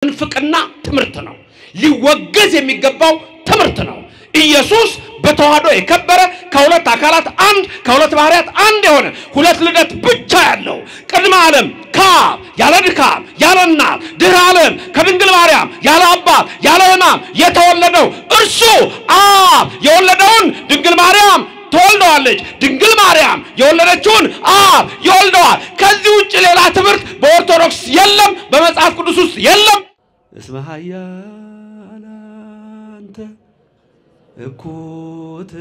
ፍቅና ትምርት ነው ሊወገዝ የሚገባው ትምርት ነው ኢየሱስ በተዋህዶ የከበረ ከሁለት አካላት አንድ ከሁለት ባህሪያት አንድ የሆነ ሁለት ልደት ብቻ ያለው ቅድመ ዓለም ከአብ ያለ ድካም ያለ እናት ድህረ ዓለም ከድንግል ማርያም ያለ አባት ያለ እናት የተወለደው እርሱ አብ የወለደውን ድንግል ማርያም ተወልደዋለች ድንግል ማርያም የወለደችውን አብ ይወልደዋል ከዚህ ውጭ ሌላ ትምህርት በኦርቶዶክስ የለም በመጽሐፍ ቅዱስ ውስጥ የለም እስመ ኃያል አንተ እኩት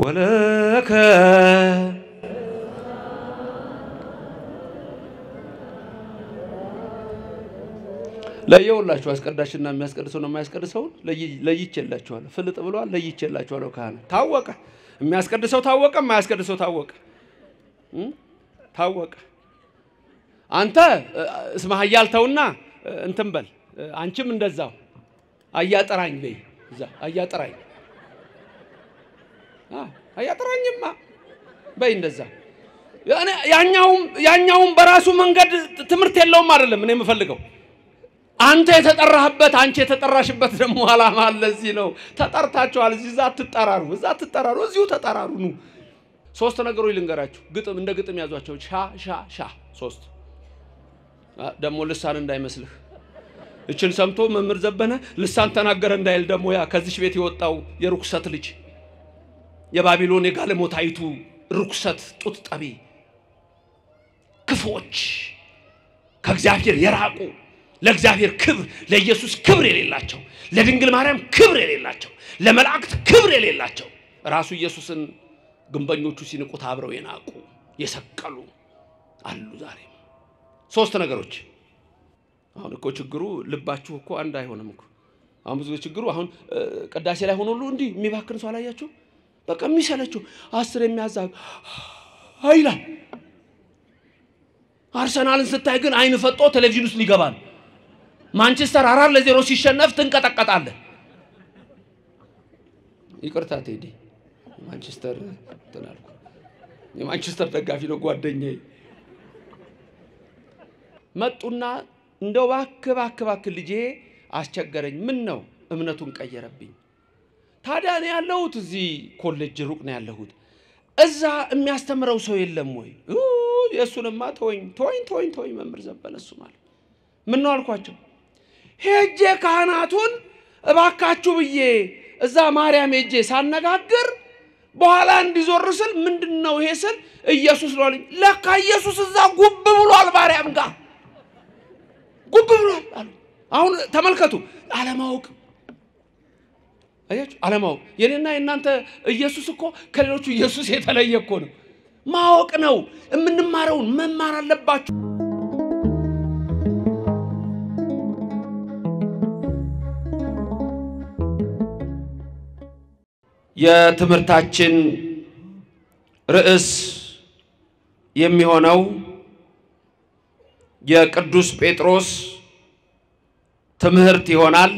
ወለከ ለየውላችሁ አስቀዳሽና የሚያስቀድሰው ነው የማያስቀድሰው ለይቼላችኋለሁ ፍልጥ ብሏል ለይቼላችኋለሁ ካህን ታወቀ የሚያስቀድሰው ታወቀ የማያስቀድሰው ታወቀ አንተ እስመ ኃያል ተውና እንትን በል አንቺም እንደዛው አያጠራኝ በይ እዛ አያጠራኝ አያጠራኝማ በይ እንደዛ ያኛውም በራሱ መንገድ ትምርት የለውም አይደለም እኔ የምፈልገው አንተ የተጠራህበት አንቺ የተጠራሽበት ደሞ ዓላማ ለዚህ ነው ተጠርታችኋል እዚህ እዛ ትጠራሩ እዚሁ ተጠራሩ ነው ሶስት ነገሮች ልንገራችሁ ግጥም እንደ ግጥም ያዟቸው ሻ ሶስት ደሞ ልሳን እንዳይመስልህ እችን ሰምቶ መምር ዘበነ ልሳን ተናገረ እንዳይል ደሞ ያ ከዚህ ቤት የወጣው የርኩሰት ልጅ የባቢሎን የጋለሞታይቱ ርኩሰት ጡት ጠቢ ክፎች ከእግዚአብሔር የራቁ ለእግዚአብሔር ክብር ለኢየሱስ ክብር የሌላቸው ለድንግል ማርያም ክብር የሌላቸው ለመላእክት ክብር የሌላቸው ራሱ ኢየሱስን ግንበኞቹ ሲንቁት አብረው የናቁ የሰቀሉ አሉ ዛሬ ሶስት ነገሮች አሁን እኮ ችግሩ ልባችሁ እኮ አንድ አይሆንም እኮ አሁን ብዙ ችግሩ አሁን ቅዳሴ ላይ ሆኖ ሁሉ እንዲህ የሚባክን ሰው አላያችሁ በቃ የሚሰለችው 10 የሚያዛግ አይላ አርሰናልን ስታይ ግን አይን ፈጦ ቴሌቪዥን ውስጥ ሊገባ ነው ማንቸስተር 4-0 ሲሸነፍ ትንቀጠቀጣለ ይቅርታ ቴዲ ማንቸስተር ተናልኩ የማንቸስተር ደጋፊ ነው ጓደኛዬ መጡና እንደው ባክ ልጄ አስቸገረኝ ምን ነው እምነቱን ቀየረብኝ ታዲያ እኔ ያለሁት እዚህ ኮሌጅ ሩቅ ነው ያለሁት እዛ የሚያስተምረው ሰው የለም ወይ የሱንማ ተወኝ መምር ዘበነ እሱ ማለት ምን ነው አልኳቸው ሄጄ ካህናቱን እባካችሁ ብዬ እዛ ማርያም ሄጄ ሳነጋግር በኋላ እንዲዞር ስል ምንድነው ይሄ ስል ኢየሱስ ነው አለኝ ለካ ኢየሱስ እዛ ጉብ ብሏል ማርያም ጋር ጉብ ብሏል አሁን ተመልከቱ አለማወቅ አያችሁ አለማወቅ የኔና የናንተ ኢየሱስ እኮ ከሌሎቹ ኢየሱስ የተለየ እኮ ነው ማወቅ ነው የምንማረውን መማር አለባችሁ የትምህርታችን ርዕስ የሚሆነው የቅዱስ ጴጥሮስ ትምህርት ይሆናል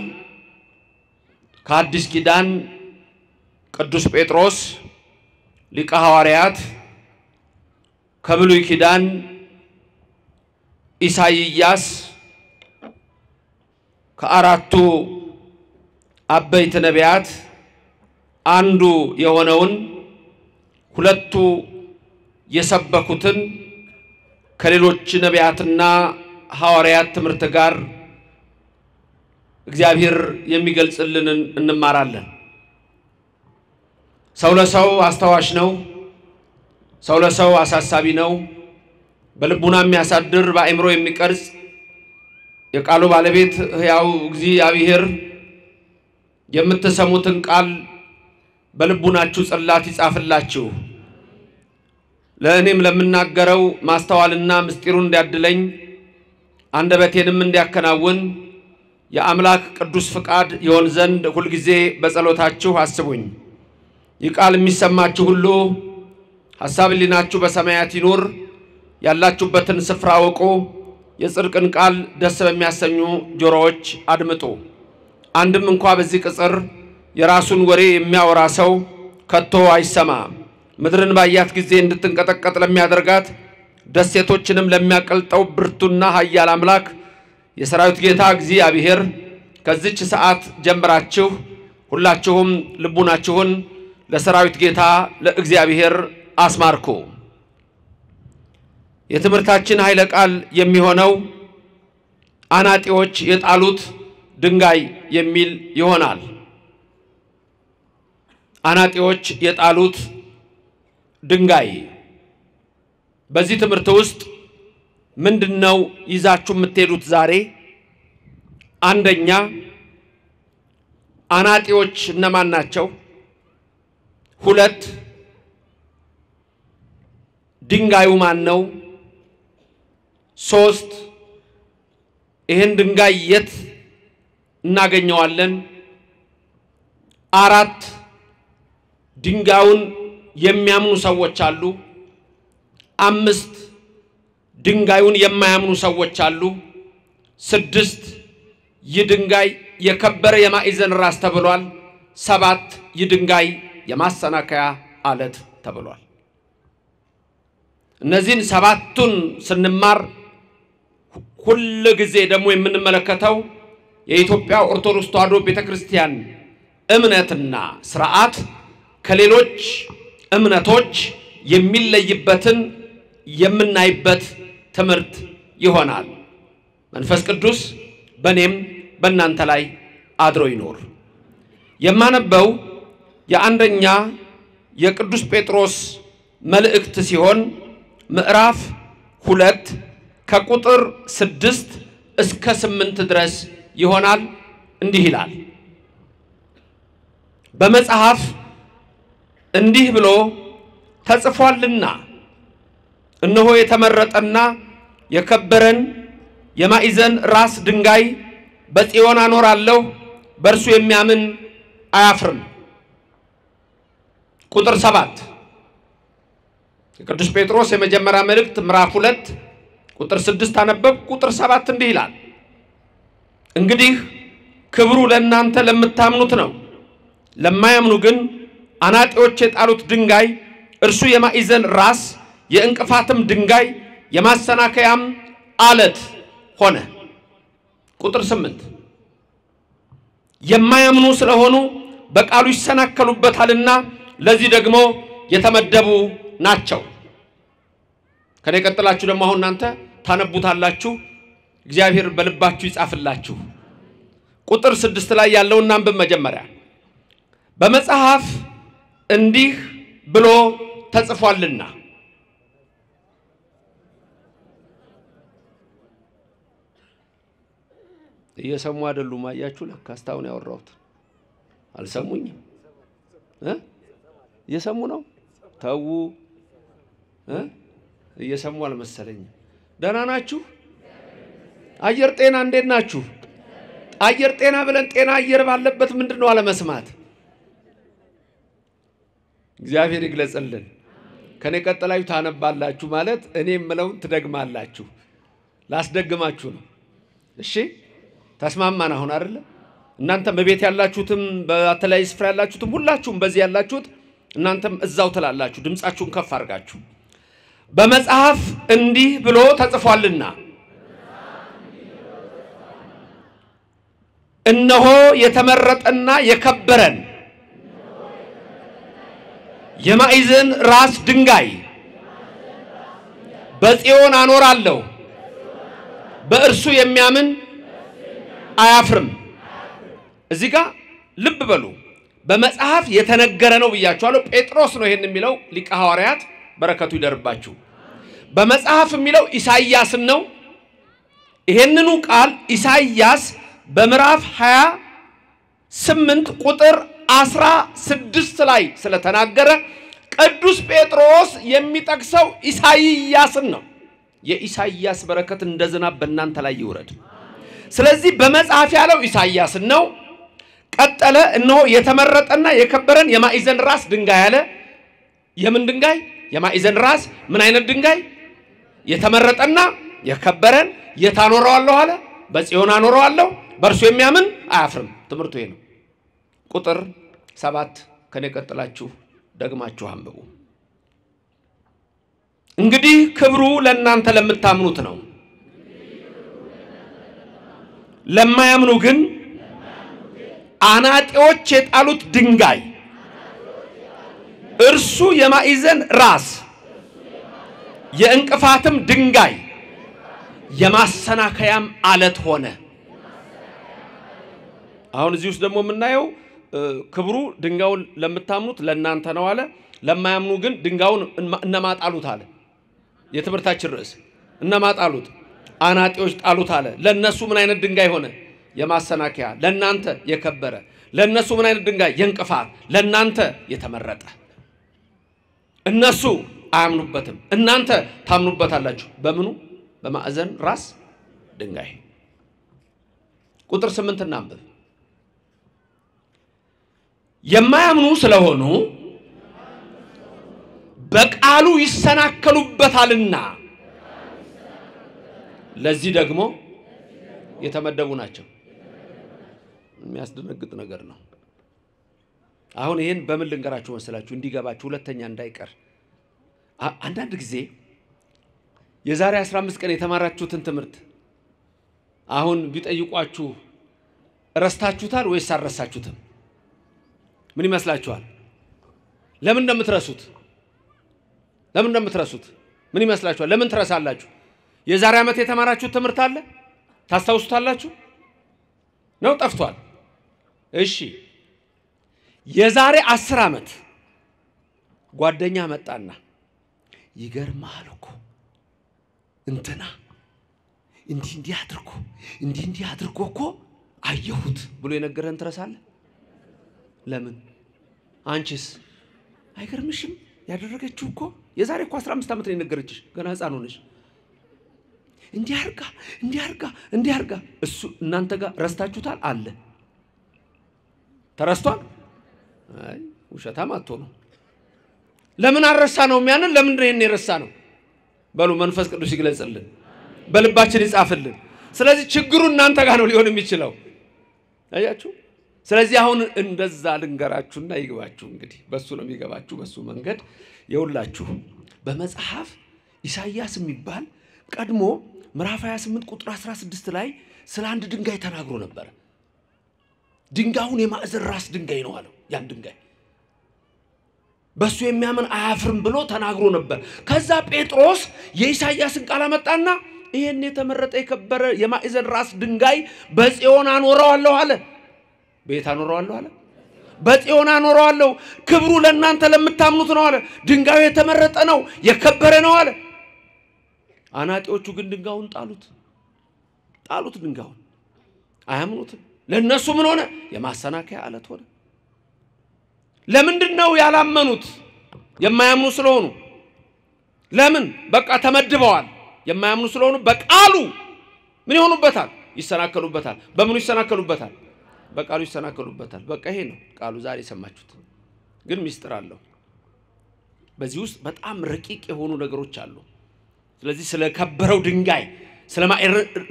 ከአዲስ ኪዳን ቅዱስ ጴጥሮስ ሊቀ ሐዋርያት ከብሉይ ኪዳን ኢሳይያስ ከአራቱ አበይት ነቢያት አንዱ የሆነውን ሁለቱ የሰበኩትን ከሌሎች ነቢያትና ሐዋርያት ትምህርት ጋር እግዚአብሔር የሚገልጽልን እንማራለን ሰው ለሰው አስተዋሽ ነው ሰው ለሰው አሳሳቢ ነው በልቡና የሚያሳድር በአእምሮ የሚቀርጽ የቃሉ ባለቤት ሕያው እግዚአብሔር የምትሰሙትን ቃል በልቡናችሁ ጽላት ይጻፍላችሁ ለእኔም ለምናገረው ማስተዋልና ምስጢሩን እንዲያድለኝ አንደበቴንም እንዲያከናውን የአምላክ ቅዱስ ፍቃድ ይሆን ዘንድ ሁሉ ጊዜ በጸሎታችሁ አስቡኝ ይቃል የሚሰማችሁ ሁሉ ሐሳብ ሊናችሁ በሰማያት ይኖር ያላችሁበትን ስፍራ ወቁ የጽድቅን ቃል ደስ በሚያሰኙ ጆሮዎች አድምጡ አንድም እንኳን በዚህ ቅጽር የራሱን ወሬ የሚያወራ ሰው ከቶ አይሰማ ምድርን ባያት ጊዜ እንድትንቀጠቀጥ ለሚያደርጋት ደሴቶችንም ለሚያቀልጠው ብርቱና ኃያል አምላክ የሰራዊት ጌታ እግዚአብሔር ከዚች ሰዓት ጀምራችሁ ሁላችሁም ልቡናችሁን ለሰራዊት ጌታ ለእግዚአብሔር አስማርኩ። የትምህርታችን ኃይለ ቃል የሚሆነው አናጢዎች የጣሉት ድንጋይ የሚል ይሆናል። አናጢዎች የጣሉት ድንጋይ። በዚህ ትምህርት ውስጥ ምንድነው ይዛችሁ የምትሄዱት ዛሬ? አንደኛ አናጢዎች እነማን ናቸው? ሁለት ድንጋዩ ማን ነው? ሶስት ይሄን ድንጋይ የት እናገኘዋለን? አራት ድንጋዩን የሚያምኑ ሰዎች አሉ። አምስት ድንጋዩን የማያምኑ ሰዎች አሉ። ስድስት ይድንጋይ የከበረ የማዕዘን ራስ ተብሏል። ሰባት ይድንጋይ የማሰናከያ አለት ተብሏል። እነዚህን ሰባቱን ስንማር ሁሉ ጊዜ ደግሞ የምንመለከተው የኢትዮጵያ ኦርቶዶክስ ተዋሕዶ ቤተክርስቲያን እምነትና ሥርዓት ከሌሎች እምነቶች የሚለይበትን የምናይበት ትምህርት ይሆናል። መንፈስ ቅዱስ በኔም በእናንተ ላይ አድሮ ይኖር። የማነበው የአንደኛ የቅዱስ ጴጥሮስ መልእክት ሲሆን ምዕራፍ 2 ከቁጥር 6 እስከ 8 ድረስ ይሆናል። እንዲህ ይላል። በመጽሐፍ እንዲህ ብሎ ተጽፏልና እነሆ የተመረጠና የከበረን የማዕዘን ራስ ድንጋይ በጽዮን አኖራለሁ፣ በእርሱ የሚያምን አያፍርም። ቁጥር 7 የቅዱስ ጴጥሮስ የመጀመሪያ መልእክት ምዕራፍ 2 ቁጥር 6 አነበብ። ቁጥር 7 እንዲህ ይላል። እንግዲህ ክብሩ ለእናንተ ለምታምኑት ነው። ለማያምኑ ግን አናጢዎች የጣሉት ድንጋይ እርሱ የማዕዘን ራስ የእንቅፋትም ድንጋይ የማሰናከያም አለት ሆነ። ቁጥር 8 የማያምኑ ስለሆኑ በቃሉ ይሰናከሉበታልና ለዚህ ደግሞ የተመደቡ ናቸው። ከኔ ቀጥላችሁ ደግሞ አሁን እናንተ ታነቡታላችሁ። እግዚአብሔር በልባችሁ ይጻፍላችሁ። ቁጥር 6 ላይ ያለውና አንብብ መጀመሪያ። በመጽሐፍ እንዲህ ብሎ ተጽፏልና እየሰሙ አይደሉም። አያችሁ ለካ አስታውን ያወራሁት አልሰሙኝም። እየሰሙ ነው። ተው እየሰሙ አልመሰለኝም። ደህና ናችሁ? አየር ጤና እንዴት ናችሁ? አየር ጤና ብለን ጤና አየር ባለበት ምንድነው አለመስማት? እግዚአብሔር ይግለጽልን። ከኔ ቀጥላችሁ ታነባላችሁ ማለት እኔ የምለውን ትደግማላችሁ። ላስደግማችሁ ነው። እሺ ተስማማን አሁን አይደል? እናንተ በቤት ያላችሁትም በተለይ ስፍራ ያላችሁትም ሁላችሁም በዚህ ያላችሁት እናንተም እዛው ተላላችሁ ድምጻችሁን ከፍ አድርጋችሁ በመጽሐፍ እንዲህ ብሎ ተጽፏልና እነሆ የተመረጠና የከበረን የማዕዘን ራስ ድንጋይ በጽዮን አኖራለሁ፣ በእርሱ የሚያምን አያፍርም። እዚህ ጋር ልብ በሉ። በመጽሐፍ የተነገረ ነው ብያችኋለሁ። ጴጥሮስ ነው ይሄን የሚለው። ሊቀ ሐዋርያት በረከቱ ይደርባችሁ። በመጽሐፍ የሚለው ኢሳይያስን ነው። ይሄንኑ ቃል ኢሳይያስ በምዕራፍ 28 ቁጥር 16 ላይ ስለተናገረ ቅዱስ ጴጥሮስ የሚጠቅሰው ኢሳይያስን ነው። የኢሳይያስ በረከት እንደ ዝናብ በእናንተ ላይ ይውረድ። ስለዚህ በመጽሐፍ ያለው ኢሳይያስን ነው። ቀጠለ። እነሆ የተመረጠና የከበረን የማዕዘን ራስ ድንጋይ አለ። የምን ድንጋይ? የማዕዘን ራስ። ምን አይነት ድንጋይ? የተመረጠና የከበረን የታኖረዋለሁ አለ። በጽዮን አኖረዋለሁ፣ በእርሱ የሚያምን አያፍርም። ትምህርቱ ይሄ ነው። ቁጥር 7 ከኔ ቀጥላችሁ ደግማችሁ አንብቡ። እንግዲህ ክብሩ ለእናንተ ለምታምኑት ነው ለማያምኑ ግን አናጢዎች የጣሉት ድንጋይ እርሱ የማዕዘን ራስ የእንቅፋትም ድንጋይ የማሰናከያም አለት ሆነ አሁን እዚህ ውስጥ ደግሞ የምናየው ክብሩ ድንጋዩን ለምታምኑት ለእናንተ ነው አለ ለማያምኑ ግን ድንጋዩን እነማጣሉት አለ የትምህርታችን ርዕስ እነማጣሉት አናጢዎች ጣሉት አለ ለነሱ ምን አይነት ድንጋይ ሆነ የማሰናከያ ለናንተ የከበረ ለነሱ ምን አይነት ድንጋይ የእንቅፋት ለናንተ የተመረጠ እነሱ አያምኑበትም እናንተ ታምኑበታላችሁ በምኑ በማዕዘን ራስ ድንጋይ ቁጥር 8 እናንብብ የማያምኑ ስለሆኑ በቃሉ ይሰናከሉበታልና ለዚህ ደግሞ የተመደቡ ናቸው የሚያስደነግጥ ነገር ነው አሁን ይሄን በምን ልንገራችሁ መሰላችሁ እንዲገባችሁ ሁለተኛ እንዳይቀር አንዳንድ ጊዜ የዛሬ 15 ቀን የተማራችሁትን ትምህርት አሁን ቢጠይቋችሁ ረስታችሁታል ወይስ አረሳችሁትም ምን ይመስላችኋል ለምን እንደምትረሱት ምን ይመስላችኋል ለምን ትረሳላችሁ የዛሬ አመት የተማራችሁት ትምህርት አለ ታስታውሱታላችሁ ነው ጠፍቷል እሺ የዛሬ 10 አመት ጓደኛ መጣና ይገርማል እኮ እንትና እንዲህ አድርጎ እኮ አየሁት ብሎ የነገረን ትረሳለህ ለምን አንቺስ አይገርምሽም ያደረገችው እኮ የዛሬ እኮ 15 አመት ነው የነገረችሽ ገና ህፃን ሆነሽ እንዲያርጋ እሱ እናንተ ጋር ረስታችሁታል አለ ተረስቷል አይ ውሸታም አትሆኑ ለምን አረሳ ነው የሚያንን ለምን ነው የረሳ ነው በሉ መንፈስ ቅዱስ ይግለጽልን በልባችን ይጻፍልን ስለዚህ ችግሩ እናንተ ጋር ነው ሊሆን የሚችለው አያችሁ ስለዚህ አሁን እንደዛ ልንገራችሁና ይግባችሁ እንግዲህ በሱ ነው የሚገባችሁ በሱ መንገድ ይውላችሁ በመጽሐፍ ኢሳይያስ የሚባል ቀድሞ ምዕራፍ 28 ቁጥር 16 ላይ ስለ አንድ ድንጋይ ተናግሮ ነበር ድንጋዩን የማዕዘን ራስ ድንጋይ ነው አለው ያን ድንጋይ በሱ የሚያምን አያፍርም ብሎ ተናግሮ ነበር ከዛ ጴጥሮስ የኢሳይያስን ቃል አመጣና ይሄን የተመረጠ የከበረ የማዕዘን ራስ ድንጋይ በጽዮን አኖረዋለሁ አለ ቤት አኖረዋለሁ አለ በጽዮን አኖረዋለሁ ክብሩ ለእናንተ ለምታምኑት ነው አለ ድንጋዩ የተመረጠ ነው የከበረ ነው አለ አናጢዎቹ ግን ድንጋዩን ጣሉት ድንጋዩን አያምኑትም ለነሱ ምን ሆነ የማሰናከያ አለት ሆነ ለምንድነው ያላመኑት የማያምኑ ስለሆኑ ለምን በቃ ተመድበዋል የማያምኑ ስለሆኑ በቃሉ ምን ይሆኑበታል ይሰናከሉበታል በምኑ ይሰናከሉበታል በቃሉ ይሰናከሉበታል በቃ ይሄ ነው ቃሉ ዛሬ ሰማችሁት ግን ሚስጥር አለው በዚህ ውስጥ በጣም ረቂቅ የሆኑ ነገሮች አሉ ስለዚህ ስለ ከበረው ድንጋይ ስለ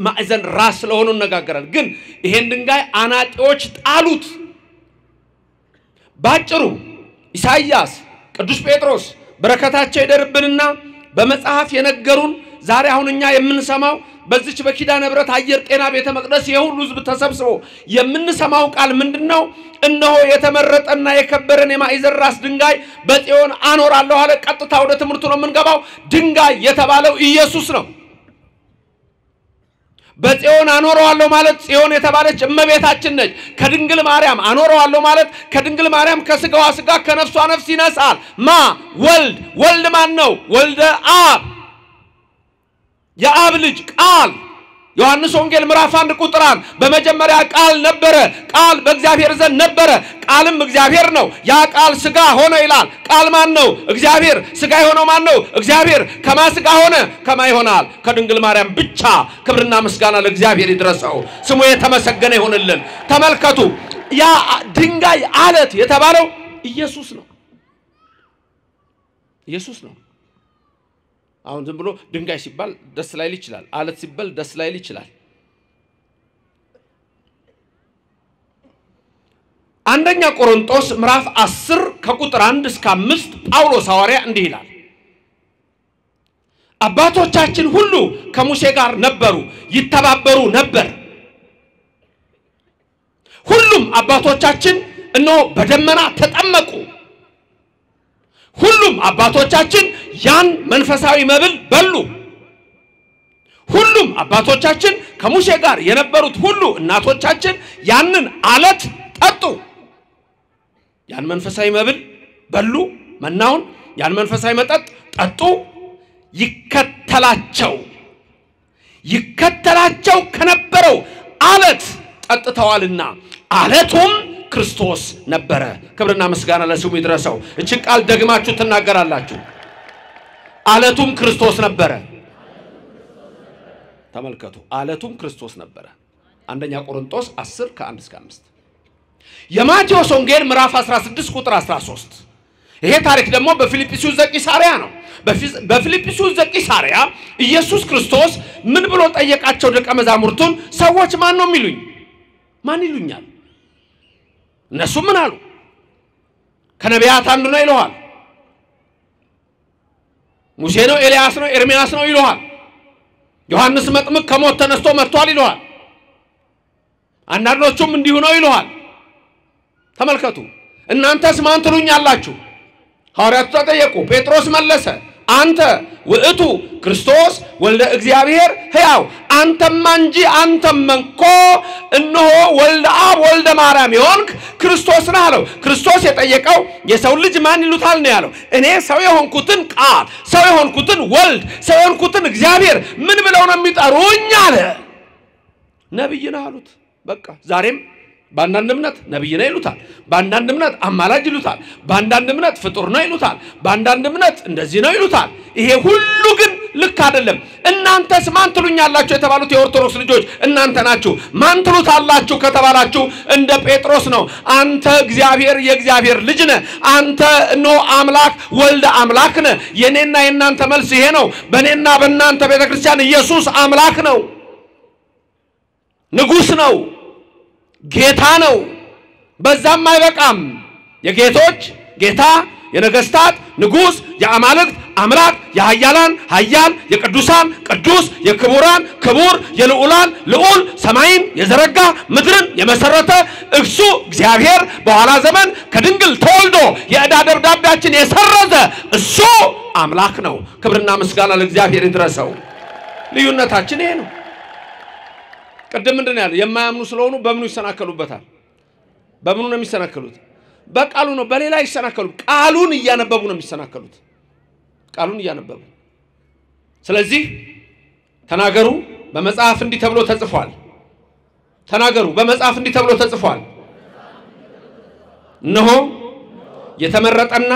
ማዕዘን ራስ ስለሆነ እንነጋገራለን ግን ይሄን ድንጋይ አናጢዎች ጣሉት ባጭሩ ኢሳይያስ ቅዱስ ጴጥሮስ በረከታቸው ይደርብንና በመጽሐፍ የነገሩን ዛሬ አሁንኛ የምንሰማው በዚች በኪዳነ ምሕረት አየር ጤና ቤተ መቅደስ የሁሉ ህዝብ ተሰብስቦ የምንሰማው ቃል ምንድነው እነሆ የተመረጠና የከበረን የማዕዘን ራስ ድንጋይ በጽዮን አኖራለሁ አለ ቀጥታ ወደ ትምህርቱ ነው የምንገባው ድንጋይ የተባለው ኢየሱስ ነው በጽዮን አኖረዋለሁ ማለት ጽዮን የተባለች እመቤታችን ነች ከድንግል ማርያም አኖረዋለሁ ማለት ከድንግል ማርያም ከስጋዋ ስጋ ከነፍሷ ነፍስ ይነሳል ወልድ ማን ነው ወልደ አብ የአብ ልጅ ቃል ዮሐንስ ወንጌል ምዕራፍ 1 ቁጥር 1 በመጀመሪያ ቃል ነበረ ቃል በእግዚአብሔር ዘንድ ነበረ ቃልም እግዚአብሔር ነው ያ ቃል ስጋ ሆነ ይላል ቃል ማን ነው እግዚአብሔር ስጋ የሆነው ማን ነው እግዚአብሔር ከማ ስጋ ሆነ ከማ ይሆናል ከድንግል ማርያም ብቻ ክብርና ምስጋና ለእግዚአብሔር ይድረሰው ስሙ የተመሰገነ ይሁንልን ተመልከቱ ያ ድንጋይ አለት የተባለው ኢየሱስ ነው አሁን ዝም ብሎ ድንጋይ ሲባል ደስ ላይል ይችላል አለት ሲባል ደስ ላይል ይችላል አንደኛ ቆሮንቶስ ምዕራፍ 10 ከቁጥር 1 እስከ 5 ጳውሎስ ሐዋርያ እንዲህ ይላል አባቶቻችን ሁሉ ከሙሴ ጋር ነበሩ ይተባበሩ ነበር ሁሉም አባቶቻችን እነሆ በደመና ተጠመቁ ሁሉም አባቶቻችን ያን መንፈሳዊ መብል በሉ ሁሉም አባቶቻችን ከሙሴ ጋር የነበሩት ሁሉ እናቶቻችን ያንን አለት ጠጡ ያን መንፈሳዊ መብል በሉ መናውን ያን መንፈሳዊ መጠጥ ጠጡ ይከተላቸው ከነበረው አለት ጠጥተዋልና አለቱም ክርስቶስ ነበረ ክብርና ምስጋና ለስሙ ይድረሰው እቺን ቃል ደግማችሁ ተናገራላችሁ አለቱም ክርስቶስ ነበረ ተመልከቱ አለቱም ክርስቶስ ነበረ አንደኛ ቆሮንቶስ 10 ከ1 እስከ 5 የማቴዎስ ወንጌል ምዕራፍ 16 ቁጥር 13 ይሄ ታሪክ ደግሞ በፊልጵስዩስ ዘቂሳርያ ነው በፊልጵስዩስ ዘቂሳርያ ኢየሱስ ክርስቶስ ምን ብሎ ጠየቃቸው ደቀ መዛሙርቱን ሰዎች ማን ነው የሚሉኝ ማን ይሉኛል እነሱ ምን አሉ ከነቢያት አንዱ ነው ይሏል ሙሴ ነው ኤልያስ ነው ኤርሚያስ ነው ይሏል ዮሐንስ መጥምቅ ከሞት ተነስቶ መጥቷል ይሏል አንዳንዶቹም እንዲሁ ነው ይሏል ተመልከቱ እናንተስ ማን ትሉኛላችሁ ሐዋርያቱ ተጠየቁ ጴጥሮስ መለሰ አንተ ውእቱ ክርስቶስ ወልደ እግዚአብሔር ሕያው አንተማ እንጂ አንተመንኮ እነሆ ወልደ አብ ወልደ ማርያም ይሆንክ ክርስቶስ ነህ አለው ክርስቶስ የጠየቀው የሰው ልጅ ማን ይሉታል ነው ያለው እኔ ሰው የሆንኩትን ቃል ሰው የሆንኩትን ወልድ ሰው የሆንኩትን እግዚአብሔር ምን ብለው ነው የሚጠሩኝ አለ ነብይ ነህ አሉት በቃ ዛሬም ባንዳንድ እምነት ነብይ ነው ይሉታል ባንዳንድ እምነት አማላጅ ይሉታል ባንዳንድ እምነት ፍጡር ነው ይሉታል ባንዳንድ እምነት እንደዚህ ነው ይሉታል ይሄ ሁሉ ግን ልክ አይደለም እናንተስ ማን ትሉኛላችሁ የተባሉት የኦርቶዶክስ ልጆች እናንተ ናችሁ ማን ትሉታላችሁ ከተባላችሁ እንደ ጴጥሮስ ነው አንተ እግዚአብሔር የእግዚአብሔር ልጅ ነህ አንተ ነው አምላክ ወልደ አምላክ ነህ የኔና የናንተ መልስ ይሄ ነው በኔና በእናንተ ቤተክርስቲያን ኢየሱስ አምላክ ነው ንጉስ ነው ጌታ ነው በዛም አይበቃም የጌቶች ጌታ የነገስታት ንጉስ የአማልክት አምላክ የኃያላን ኃያል የቅዱሳን ቅዱስ የክቡራን ክቡር የልዑላን ልዑል ሰማይን የዘረጋ ምድርን የመሰረተ እርሱ እግዚአብሔር በኋላ ዘመን ከድንግል ተወልዶ የዕዳ ደብዳቤያችን የሰረዘ እሱ አምላክ ነው ክብርና ምስጋና ለእግዚአብሔር ይድረሰው ልዩነታችን ይሄ ነው ቀደም እንደነ ያለው የማያምኑ ስለሆኑ በምኑ ይሰናከሉበታል በምኑ ነው የሚሰናከሉት በቃሉ ነው በሌላ ይሰናከሉ ቃሉን እያነበቡ ነው የሚሰናከሉት ቃሉን እያነበቡ ስለዚህ ተናገሩ በመጽሐፍ እንዲህ ተብሎ ተጽፏል ተናገሩ በመጽሐፍ እንዲህ ተብሎ ተጽፏል እነሆ የተመረጠና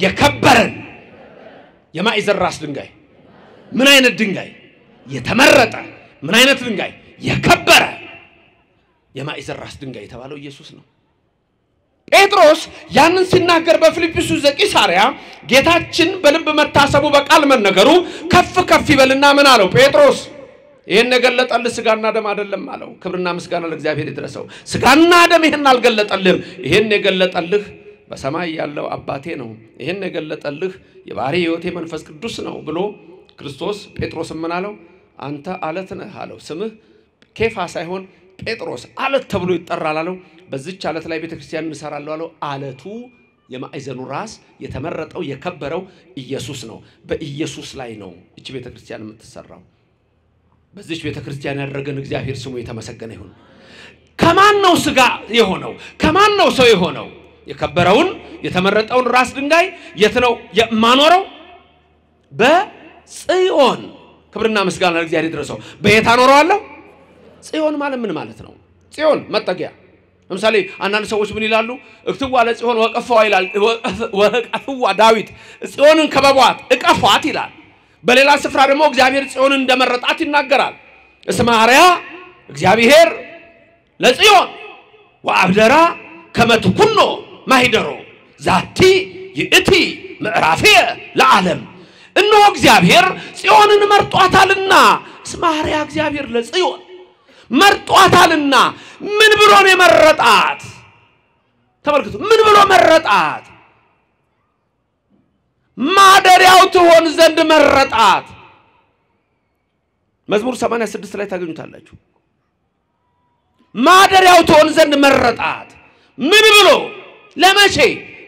የከበረን የማዕዘን ራስ ድንጋይ ምን አይነት ድንጋይ የተመረጠ ምን አይነት ድንጋይ የከበረ የማዕዘን ራስ ድንጋይ የተባለው ኢየሱስ ነው ጴጥሮስ ያንን ሲናገር በፊልጵስዩስ ዘቂሳርያ ጌታችን በልብ መታሰቡ በቃል መነገሩ ከፍ ከፍ ይበልና ምን አለው ጴጥሮስ ይሄን የገለጠልህ ስጋና ደም አይደለም አለው ክብርና ምስጋና ለእግዚአብሔር ይድረሰው ስጋና ደም ይሄን አልገለጠልህም ይሄን የገለጠልህ በሰማይ ያለው አባቴ ነው ይሄን የገለጠልህ የባህሪ ሕይወቴ መንፈስ ቅዱስ ነው ብሎ ክርስቶስ ጴጥሮስ ምን አለው አንተ አለት ነህ አለው ስምህ ኬፋ ሳይሆን ጴጥሮስ አለት ተብሎ ይጠራል አለው በዚች አለት ላይ ቤተክርስቲያን እንሰራለን አለው አለቱ የማዕዘኑ ራስ የተመረጠው የከበረው ኢየሱስ ነው በኢየሱስ ላይ ነው እቺ ቤተክርስቲያን የምትሰራው በዚች ቤተክርስቲያን ያደረገን እግዚአብሔር ስሙ የተመሰገነ ይሁን ከማን ነው ስጋ የሆነው ከማን ነው ሰው የሆነው የከበረውን የተመረጠውን ራስ ድንጋይ የት ነው የማኖረው በጽዮን ክብርና ምስጋና ለእግዚአብሔር ይድረሰው በየት አኖረዋለሁ ጽዮን ማለት ምን ማለት ነው ጽዮን መጠጊያ ለምሳሌ አንዳንድ ሰዎች ምን ይላሉ እክትዋ ለጽዮን ወቀፈዋ ይላል ወቀፈዋ ዳዊት ጽዮንን ከበቧት እቀፏት ይላል በሌላ ስፍራ ደግሞ እግዚአብሔር ጽዮንን እንደመረጣት ይናገራል እስማሪያ እግዚአብሔር ለጽዮን ወአብደራ ከመትኩኖ ማሂደሮ ዛቲ ይእቲ ምዕራፍየ ለዓለም እነሆ እግዚአብሔር ጽዮንን መርጧታልና እስማሪያ እግዚአብሔር ለጽዮን መርጧታልና ምን ብሎ ነው የመረጣት ተመልከቱ ምን ብሎ መረጣት ማደሪያው ትሆን ዘንድ መረጣት። መዝሙር 86 ላይ ታገኙታላችሁ። ማደሪያው ትሆን ዘንድ መረጣት ምን ብሎ ለመቼ?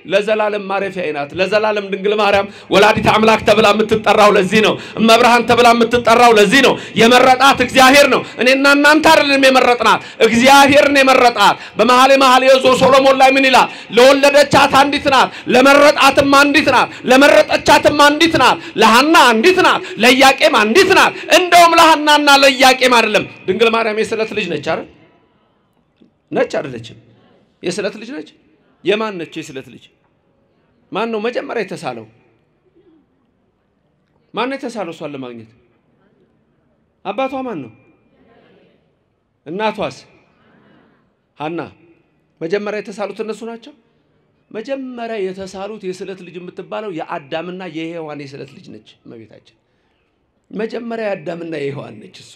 ለዘላለም ማረፊያዬ ናት። ለዘላለም ድንግል ማርያም ወላዲተ አምላክ ተብላ የምትጠራው ለዚህ ነው። እመብርሃን ተብላ የምትጠራው ለዚህ ነው። የመረጣት እግዚአብሔር ነው። እኔና እናንተ አይደለም የመረጥናት፣ እግዚአብሔር ነው የመረጣት። በመኃልየ ሶሎሞን ላይ ምን ይላል? ለወለደቻት አንዲት ናት፣ ለመረጣትም አንዲት ናት፣ ለመረጠቻትም አንዲት ናት፣ ለሐና አንዲት ናት፣ ለኢያቄም አንዲት ናት። እንደውም ለሐናና ለኢያቄም አይደለም ድንግል ማርያም የስለት ልጅ ነች አይደል? ነች አይደለችም? የስለት ልጅ ነች። የማን ነች የስለት ልጅ? ማን ነው መጀመሪያ የተሳለው? ማን ነው የተሳለው እሷን ለማግኘት? አባቷ ማን ነው? እናቷስ? ሐና። መጀመሪያ የተሳሉት እነሱ ናቸው። መጀመሪያ የተሳሉት የስለት ልጅ የምትባለው የአዳምና የሔዋን የስለት ልጅ ነች እመቤታችን። መጀመሪያ የአዳምና የሔዋን ነች እሷ።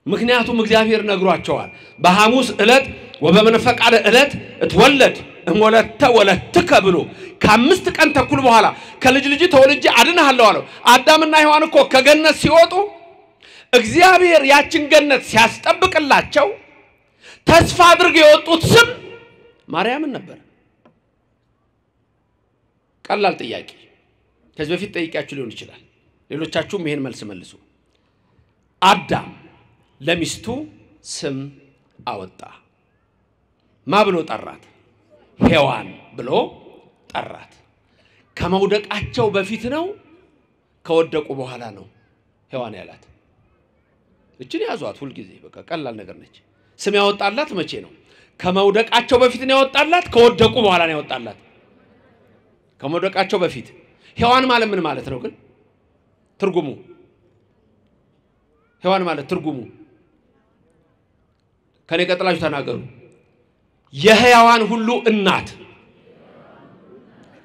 ምክንያቱም እግዚአብሔር ነግሯቸዋል። በሐሙስ ዕለት ወበመንፈቃደ ዕለት እትወለድ እሞለተ ወለትከ ብሎ ከ5 ቀን ተኩል በኋላ ከልጅ ልጅ ተወልጄ አድንሃለሁ አለው። አዳምና ሔዋን እኮ ከገነት ሲወጡ እግዚአብሔር ያችን ገነት ሲያስጠብቅላቸው ተስፋ አድርገው የወጡት ስም ማርያምን ነበር። ቀላል ጥያቄ ከዚህ በፊት ጠይቄያችሁ ሊሆን ይችላል። ሌሎቻችሁም ይሄን መልስ መልሱ። አዳም ለሚስቱ ስም አወጣ። ማ ብሎ ጠራት? ሔዋን ብሎ ጠራት። ከመውደቃቸው በፊት ነው ከወደቁ በኋላ ነው ሔዋን ያላት? እቺን ያዟት ሁሉ ጊዜ በቃ ቀላል ነገር ነች። ስም ያወጣላት መቼ ነው? ከመውደቃቸው በፊት ነው ያወጣላት? ከወደቁ በኋላ ነው ያወጣላት? ከመውደቃቸው በፊት። ሔዋን ማለት ምን ማለት ነው ግን? ትርጉሙ ሔዋን ማለት ትርጉሙ ከኔ ቀጥላችሁ ተናገሩ። የሕያዋን ሁሉ እናት።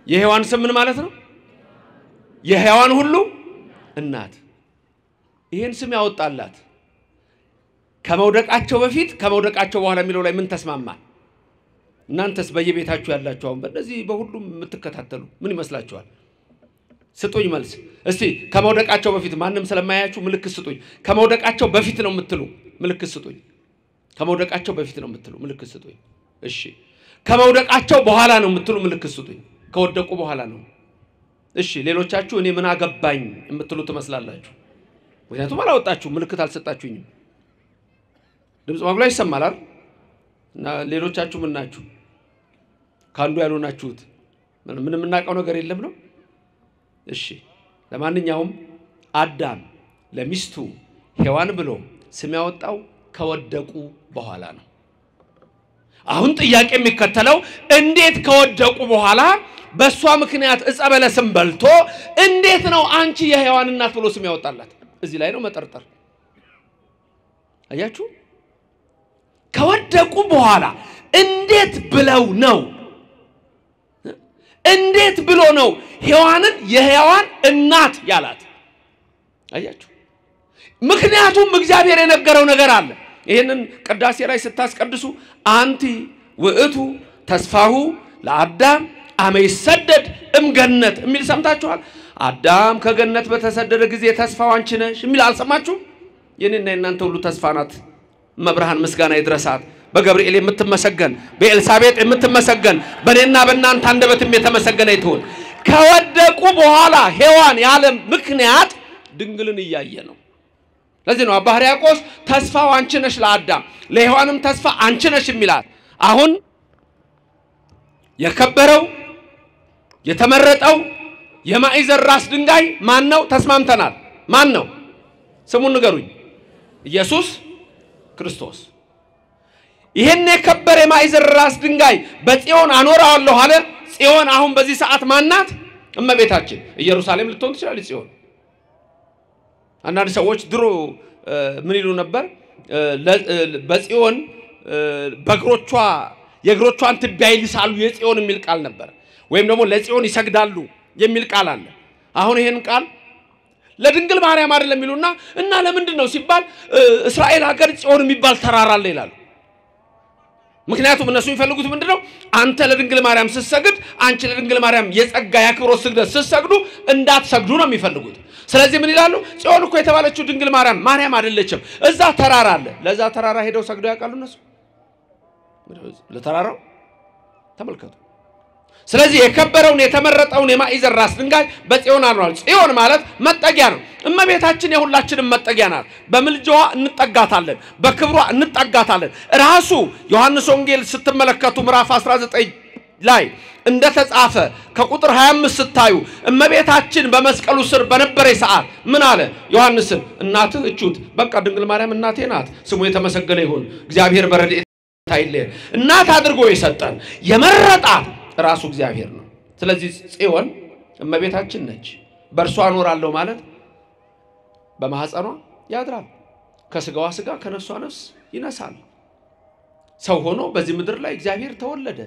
የሔዋን ስም ምን ማለት ነው? የሕያዋን ሁሉ እናት። ይሄን ስም ያወጣላት ከመውደቃቸው በፊት ከመውደቃቸው በኋላ የሚለው ላይ ምን ተስማማ? እናንተስ በየቤታችሁ ያላችሁ አሁን በእነዚህ በሁሉም የምትከታተሉ ምን ይመስላችኋል? ስጡኝ መልስ እስቲ። ከመውደቃቸው በፊት ማንንም ስለማያያችሁ ምልክት ስጡኝ። ከመውደቃቸው በፊት ነው የምትሉ ምልክት ስጡኝ። ከመውደቃቸው በፊት ነው የምትሉ ምልክት ስጡኝ። እሺ ከመውደቃቸው በኋላ ነው የምትሉ ምልክት ስጡኝ። ከወደቁ በኋላ ነው። እሺ ሌሎቻችሁ እኔ ምን አገባኝ የምትሉ ትመስላላችሁ። ምክንያቱም አላወጣችሁ ምልክት አልሰጣችሁኝም። ድምጽ ማጉላ ይሰማል አይደል? እና ሌሎቻችሁ ምን ናችሁ? ካንዱ ያልሆናችሁት ምንም እናቀው ነገር የለም ነው። እሺ ለማንኛውም አዳም ለሚስቱ ሔዋን ብሎ ስም ያወጣው ከወደቁ በኋላ ነው። አሁን ጥያቄ የሚከተለው እንዴት ከወደቁ በኋላ በሷ ምክንያት ዕፀ በለስን በልቶ እንዴት ነው አንቺ የሔዋን እናት ብሎ ስም ያወጣላት? እዚህ ላይ ነው መጠርጠር። አያችሁ? ከወደቁ በኋላ እንዴት ብለው ነው? እንዴት ብሎ ነው ሔዋንን የሔዋን እናት ያላት? አያችሁ? ምክንያቱም እግዚአብሔር የነገረው ነገር አለ። ይሄንን ቅዳሴ ላይ ስታስቀድሱ አንቲ ውእቱ ተስፋሁ ለአዳም አመ ይሰደድ እምገነት የሚል ሰምታችኋል። አዳም ከገነት በተሰደደ ጊዜ ተስፋው አንቺ ነሽ የሚል አልሰማችሁ? የኔና የናንተ ሁሉ ተስፋ ናት መብርሃን ምስጋና ይድረሳት። በገብርኤል የምትመሰገን በኤልሳቤጥ የምትመሰገን በኔና በእናንተ አንደበትም የተመሰገነ ይሁን። ከወደቁ በኋላ ሔዋን ያለ ምክንያት ድንግልን እያየ ነው። ለዚህ ነው አባ ሕርያቆስ ተስፋው አንቺ ነሽ ለአዳም ለሔዋንም ተስፋ አንቺ ነሽ የሚላት። አሁን የከበረው የተመረጠው የማዕዘን ራስ ድንጋይ ማን ነው? ተስማምተናል። ማን ነው? ስሙን ንገሩኝ። ኢየሱስ ክርስቶስ። ይሄን የከበረ የማዕዘን ራስ ድንጋይ በጽዮን አኖራለሁ አለ። ጽዮን አሁን በዚህ ሰዓት ማናት? እመቤታችን። ኢየሩሳሌም ልትሆን ትችላለች ጽዮን። አንዳንድ ሰዎች ድሮ ምን ይሉ ነበር? በጽዮን በእግሮቿ የእግሮቿን ትቢያ ይልሳሉ የጽዮን የሚል ቃል ነበር። ወይም ደግሞ ለጽዮን ይሰግዳሉ የሚል ቃል አለ። አሁን ይሄን ቃል ለድንግል ማርያም አይደለም ይሉና እና ለምንድን ነው ሲባል እስራኤል ሀገር ጽዮን የሚባል ተራራ አለ ይላሉ። ምክንያቱም እነሱ የሚፈልጉት ምንድነው አንተ ለድንግል ማርያም ስትሰግድ አንቺ ለድንግል ማርያም የጸጋ ያክብሮት ስግደት ስትሰግዱ እንዳትሰግዱ ነው የሚፈልጉት ስለዚህ ምን ይላሉ ጽዮን እኮ የተባለችው ድንግል ማርያም አይደለችም እዛ ተራራ አለ ለዛ ተራራ ሄደው ሰግደው ያውቃሉ እነሱ ለተራራው ተመልከቱ ስለዚህ የከበረውን የተመረጠውን የማዕዘን ራስ ድንጋይ በጽዮን አኖራል ጽዮን ማለት መጠጊያ ነው እመቤታችን የሁላችንም መጠጊያ ናት በምልጃዋ እንጠጋታለን በክብሯ እንጠጋታለን ራሱ ዮሐንስ ወንጌል ስትመለከቱ ምዕራፍ 19 ላይ እንደተጻፈ ከቁጥር 25 ስታዩ እመቤታችን በመስቀሉ ስር በነበረ ሰዓት ምን አለ ዮሐንስን እናትህ እቹት በቃ ድንግል ማርያም እናቴ ናት ስሙ የተመሰገነ ይሁን እግዚአብሔር በረድኤት አይለየ እናት አድርጎ የሰጠን የመረጣት ራሱ እግዚአብሔር ነው ስለዚህ ጽዮን እመቤታችን ነች በእርሷ አኖራለሁ ማለት በማህፀኗ ያድራል ከስጋዋ ስጋ ከነፍሷ ነፍስ ይነሳል ሰው ሆኖ በዚህ ምድር ላይ እግዚአብሔር ተወለደ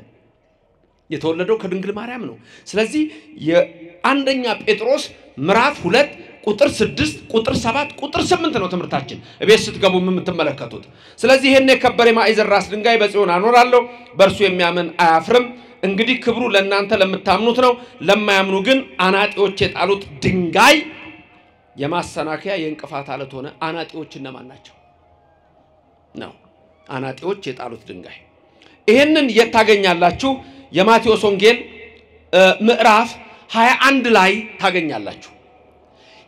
የተወለደው ከድንግል ማርያም ነው ስለዚህ የአንደኛ ጴጥሮስ ምዕራፍ 2 ቁጥር 6 ቁጥር 7 ቁጥር 8 ነው ትምህርታችን እቤት ስትገቡ የምትመለከቱት ስለዚህ ይሄን የከበረ ማዕዘን ራስ ድንጋይ በጽዮን አኖራለሁ በእርሱ የሚያምን አያፍርም እንግዲህ ክብሩ ለእናንተ ለምታምኑት ነው ለማያምኑ ግን አናጢዎች የጣሉት ድንጋይ የማሰናከያ የእንቅፋት አለት ሆነ አናጢዎች እነማን ናቸው ነው አናጢዎች የጣሉት ድንጋይ ይሄንን የታገኛላችሁ የማቴዎስ ወንጌል ምዕራፍ 21 ላይ ታገኛላችሁ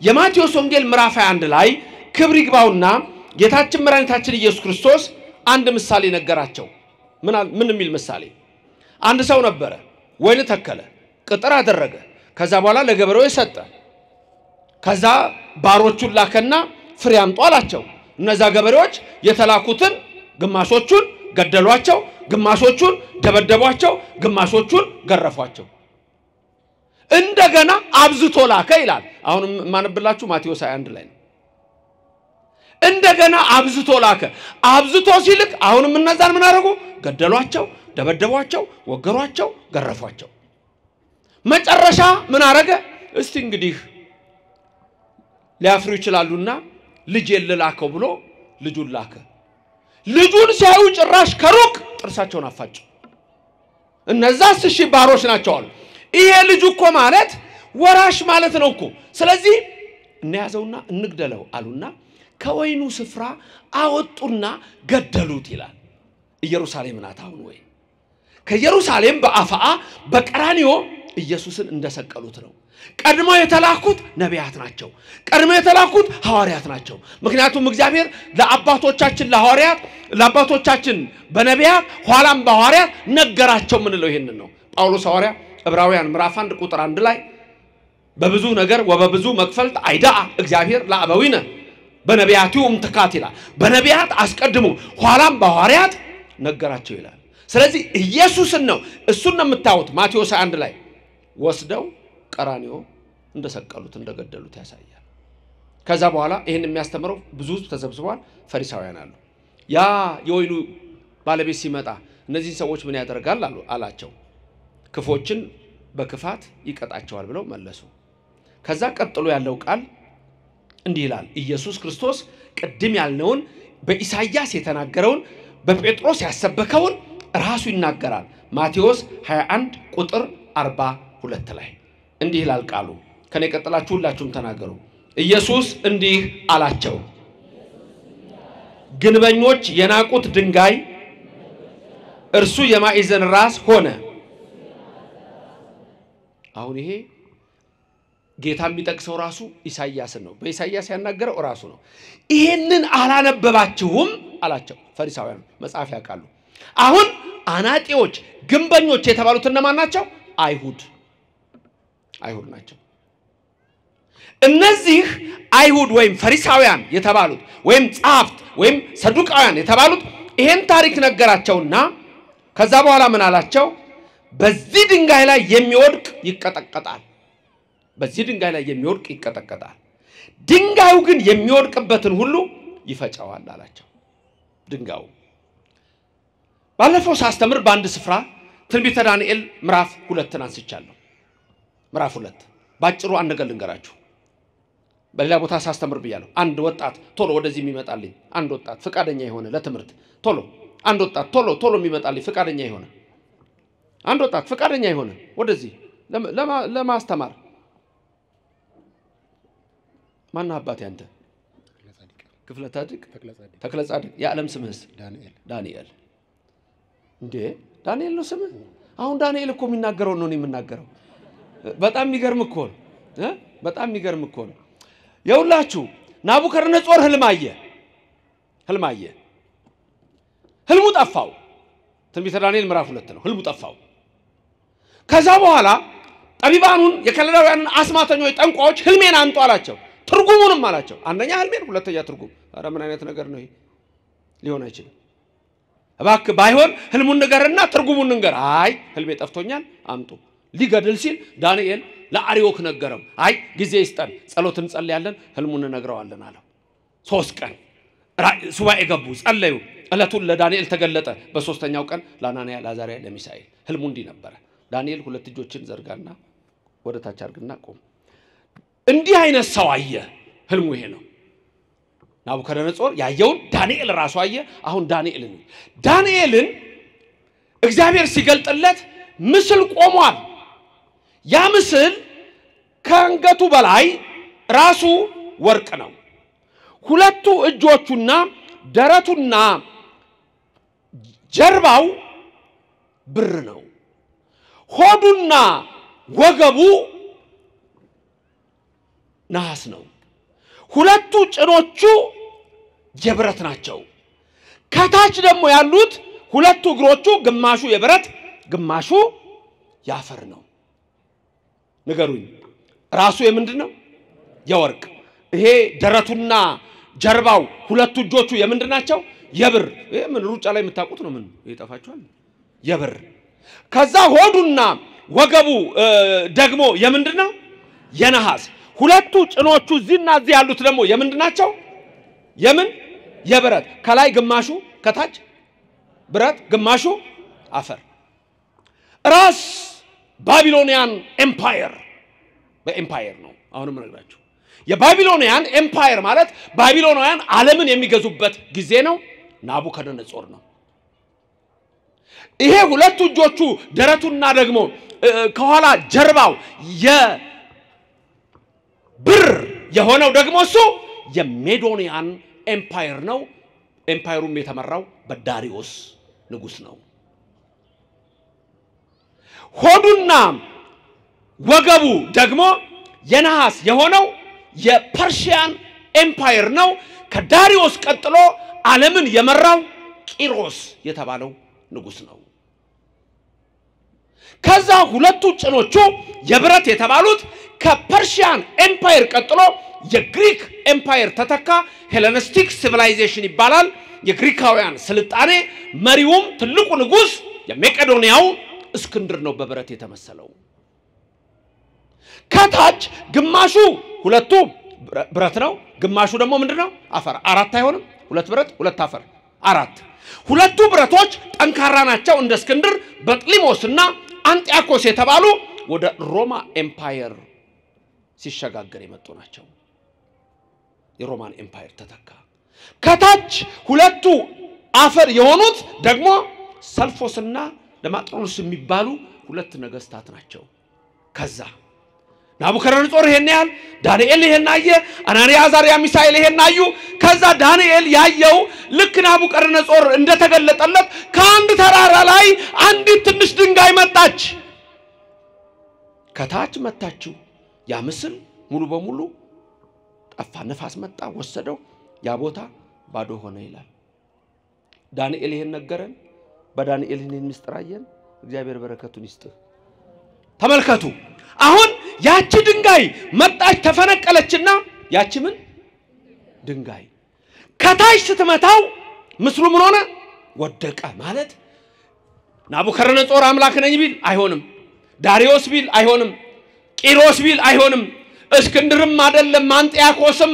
የማቴዎስ ወንጌል ምዕራፍ 21 ላይ ክብር ይግባውና ጌታችን መድኃኒታችን ኢየሱስ ክርስቶስ አንድ ምሳሌ ነገራቸው ምን የሚል ምሳሌ አንድ ሰው ነበረ ወይን ተከለ ቅጥር አደረገ ከዛ በኋላ ለገበሬው ሰጠ ከዛ ባሮቹን ላከና ፍሬ አምጡ አላቸው እነዛ ገበሬዎች የተላኩትን ግማሾቹን ገደሏቸው ግማሾቹን ደበደቧቸው ግማሾቹን ገረፏቸው እንደገና አብዝቶ ላከ ይላል አሁን ማንብላችሁ ማቴዎስ 21 ላይ ነው እንደገና አብዝቶ ላከ አብዝቶ ሲልክ አሁንም እነዛን ምን አደረጉ ገደሏቸው ደበደቧቸው ወገሯቸው ገረፏቸው መጨረሻ ምን አረገ እስቲ እንግዲህ ሊያፍሩ ይችላሉና ልጅ የለላከው ብሎ ልጁን ላከ ልጁን ሲያዩ ጭራሽ ከሩቅ ጥርሳቸውን አፋጩ እነዛስ እሺ ባሮች ናቸው አሉ ይሄ ልጅ እኮ ማለት ወራሽ ማለት ነው እኮ ስለዚህ እንያዘውና እንግደለው አሉና ከወይኑ ስፍራ አወጡና ገደሉት ይላል ኢየሩሳሌም ናት አሁን ወይ ከኢየሩሳሌም በአፋአ በቀራንዮ ኢየሱስን እንደሰቀሉት ነው ቀድሞ የተላኩት ነቢያት ናቸው ቀድሞ የተላኩት ሐዋርያት ናቸው ምክንያቱም እግዚአብሔር ለአባቶቻችን ለሐዋርያት ለአባቶቻችን በነቢያት ኋላም በሐዋርያት ነገራቸው ምን ነው ይሄንን ነው ጳውሎስ ሐዋርያ ዕብራውያን ምዕራፍ 1 ቁጥር 1 ላይ በብዙ ነገር ወበብዙ መክፈልት አይዳ እግዚአብሔር ለአበዊነ በነቢያቱም ተካት ይላል በነቢያት አስቀድሞ ኋላም በሐዋርያት ነገራቸው ይላል ስለዚህ ኢየሱስን ነው እሱን ነው የምታዩት ማቴዎስ 1 ላይ ወስደው ቀራንዮ እንደሰቀሉት እንደገደሉት ያሳያል ከዛ በኋላ ይሄን የሚያስተምረው ብዙ ተሰብስበዋል ፈሪሳውያን አሉ ያ የወይኑ ባለቤት ሲመጣ እነዚህ ሰዎች ምን ያደርጋል አላቸው ክፎችን በክፋት ይቀጣቸዋል ብለው መለሱ ከዛ ቀጥሎ ያለው ቃል እንዲህ ይላል ኢየሱስ ክርስቶስ ቅድም ያልነውን በኢሳይያስ የተናገረውን በጴጥሮስ ያሰበከውን ራሱ ይናገራል ማቴዎስ 21 ቁጥር 42 ላይ እንዲህ ይላል ቃሉ ከኔ ቀጥላችሁ ሁላችሁም ተናገሩ ኢየሱስ እንዲህ አላቸው ግንበኞች የናቁት ድንጋይ እርሱ የማዕዘን ራስ ሆነ አሁን ይሄ ጌታ የሚጠቅሰው ራሱ ኢሳይያስ ነው በኢሳይያስ ያናገረው ራሱ ነው ይሄንን አላነበባችሁም አላቸው ፈሪሳውያን መጽሐፍ ያቃሉ አሁን አናጢዎች ግንበኞች የተባሉት እነማን ናቸው አይሁድ ናቸው እነዚህ አይሁድ ወይም ፈሪሳውያን የተባሉት ወይም ጻፍት ወይም ሰዱቃውያን የተባሉት ይሄን ታሪክ ነገራቸውና ከዛ በኋላ ምን አላቸው በዚህ ድንጋይ ላይ የሚወድቅ ይቀጠቀጣል በዚህ ድንጋይ ላይ የሚወድቅ ይቀጠቀጣል ድንጋዩ ግን የሚወድቅበትን ሁሉ ይፈጫዋል አላቸው ድንጋዩ ባለፈው ሳስተምር በአንድ ስፍራ ትንቢተ ዳንኤል ምዕራፍ 2 አንስቻለሁ ምዕራፍ 2 ባጭሩ አንድ ነገር ልንገራችሁ በሌላ ቦታ ሳስተምር ብያለሁ አንድ ወጣት ቶሎ ወደዚህ የሚመጣልኝ አንድ ወጣት ፍቃደኛ የሆነ ለትምህርት ቶሎ አንድ ወጣት ቶሎ የሚመጣልኝ ፍቃደኛ ይሆነ አንድ ወጣት ፍቃደኛ ይሆነ ወደዚህ ለማስተማር ማን አባቴ አንተ ክፍለ ጻድቅ ተክለ ጻድቅ የዓለም ስምህስ ዳንኤል እንዴ ዳንኤል ነው ስምህ አሁን ዳንኤል እኮ የሚናገረው ነው የምናገረው በጣም የሚገርም እኮ ነው በጣም የሚገርም እኮ ነው የውላችሁ ናቡከደነጾር ህልም አየ ህልሙ ጠፋው ትንቢተ ዳንኤል ምዕራፍ 2 ነው ህልሙ ጠፋው ከዛ በኋላ ጠቢባኑን የከለዳውያንን አስማተኞች ጠንቋዮች ህልሜን አምጡ አላቸው ትርጉሙንም አላቸው አንደኛ ህልሜን ሁለተኛ ትርጉም አረ ምን አይነት ነገር ነው ይሄ ሊሆን አይችልም እባክህ ባይሆን ህልሙን ንገርና ትርጉሙን ንገር አይ ህልሜ ጠፍቶኛል አምጡ ሊገድል ሲል ዳንኤል ለአርዮክ ነገረው አይ ጊዜ ይስጠን ጸሎትን ጸልያለን ህልሙን ነግረዋለን አለው 3 ቀን ሱባኤ ገቡ ጸለዩ እለቱን ለዳንኤል ተገለጠ በሶስተኛው ቀን ለአናንያ ለአዛርያ ለሚሳኤል ህልሙ እንዲህ ነበር ዳንኤል ሁለት እጆችን ዘርጋና ወደ ታች አርግና ቆም እንዲህ አይነት ሰው አየ ህልሙ ይሄ ነው ናቡከደነጾር ያየውን ዳንኤል ራሱ አየ አሁን ዳንኤልን እግዚአብሔር ሲገልጥለት ምስል ቆሟል ያ ምስል ከአንገቱ በላይ ራሱ ወርቅ ነው ሁለቱ እጆቹና ደረቱና ጀርባው ብር ነው ሆዱና ወገቡ ነሐስ ነው ሁለቱ ጭኖቹ የብረት ናቸው ከታች ደግሞ ያሉት ሁለቱ እግሮቹ ግማሹ የብረት ግማሹ ያፈር ነው ንገሩኝ ራሱ የምንድነው የወርቅ ይሄ ደረቱና ጀርባው ሁለቱ እጆቹ የምንድናቸው የብር ይሄ ምን ሩጫ ላይ የምታውቁት ነው ምን ይጣፋችኋል የብር ከዛ ሆዱና ወገቡ ደግሞ የምንድነው የነሐስ ሁለቱ ጭኖቹ እዚህና እዚህ ያሉት ደግሞ የምንድናቸው የምን የብረት ከላይ ግማሹ ከታች ብረት ግማሹ አፈር ራስ ባቢሎኒያን ኤምፓየር በኤምፓየር ነው አሁንም ነግራችሁ የባቢሎኒያን ኤምፓየር ማለት ባቢሎናውያን ዓለምን የሚገዙበት ጊዜ ነው ናቡከደነጾር ነው ይሄ ሁለቱ እጆቹ ደረቱና ደግሞ ከኋላ ጀርባው የብር የሆነው ደግሞ እሱ የሜዶኒያን ኤምፓየር ነው ኤምፓየሩም የተመራው በዳሪዮስ ንጉስ ነው ሆዱና ወገቡ ደግሞ የነሐስ የሆነው የፐርሺያን ኤምፓየር ነው ከዳሪዮስ ቀጥሎ ዓለምን የመራው ቂሮስ የተባለው ንጉስ ነው ከዛ ሁለቱ ጭኖቹ የብረት የተባሉት ከፐርሺያን ኤምፓየር ቀጥሎ የግሪክ ኤምፓየር ተተካ ሄሌኒስቲክ ሲቪላይዜሽን ይባላል የግሪካውያን ስልጣኔ መሪውም ትልቁ ንጉስ የመቄዶንያው እስክንድር ነው በብረት የተመሰለው ከታች ግማሹ ሁለቱ ብረት ነው ግማሹ ደግሞ ምንድነው አፈር አራት አይሆንም ሁለት ብረት ሁለት አፈር አራት ሁለቱ ብረቶች ጠንካራ ናቸው እንደ እስክንድር በጥሊሞስና አንጢያኮስ የተባሉ ወደ ሮማ ኤምፓየር ሲሸጋገር የመጡ ናቸው የሮማን ኤምፓየር ተተካ ከታች ሁለቱ አፈር የሆኑት ደግሞ ሰልፎስና ለማጥሮንስ የሚባሉ ሁለት ነገስታት ናቸው ከዛ ናቡከደነጾር ይሄን ያህል ዳንኤል ይሄን አየ አናንያ አዛርያ ሚሳኤል ይሄን አዩ ከዛ ዳንኤል ያየው ልክ ናቡከደነጾር እንደተገለጠለት ከአንድ ተራራ ላይ አንዲት ትንሽ ድንጋይ መጣች ከታች መጣችው ያ ምስል ሙሉ በሙሉ ጠፋ ነፋስ መጣ ወሰደው ያ ቦታ ባዶ ሆነ ይላል ዳንኤል ይሄን ነገረን በዳንኤል ይሄን ምስጥራየን እግዚአብሔር በረከቱን ይስጥ ተመልከቱ አሁን ያቺ ድንጋይ መጣች ተፈነቀለችና ያቺ ምን ድንጋይ ከታች ስትመታው ምስሉ ምን ሆነ ወደቀ ማለት ናቡከደነጾር አምላክ ነኝ ቢል አይሆንም ዳሪዮስ ቢል አይሆንም ቂሮስ ቢል አይሆንም እስክንድርም አይደለም አንጢያኮስም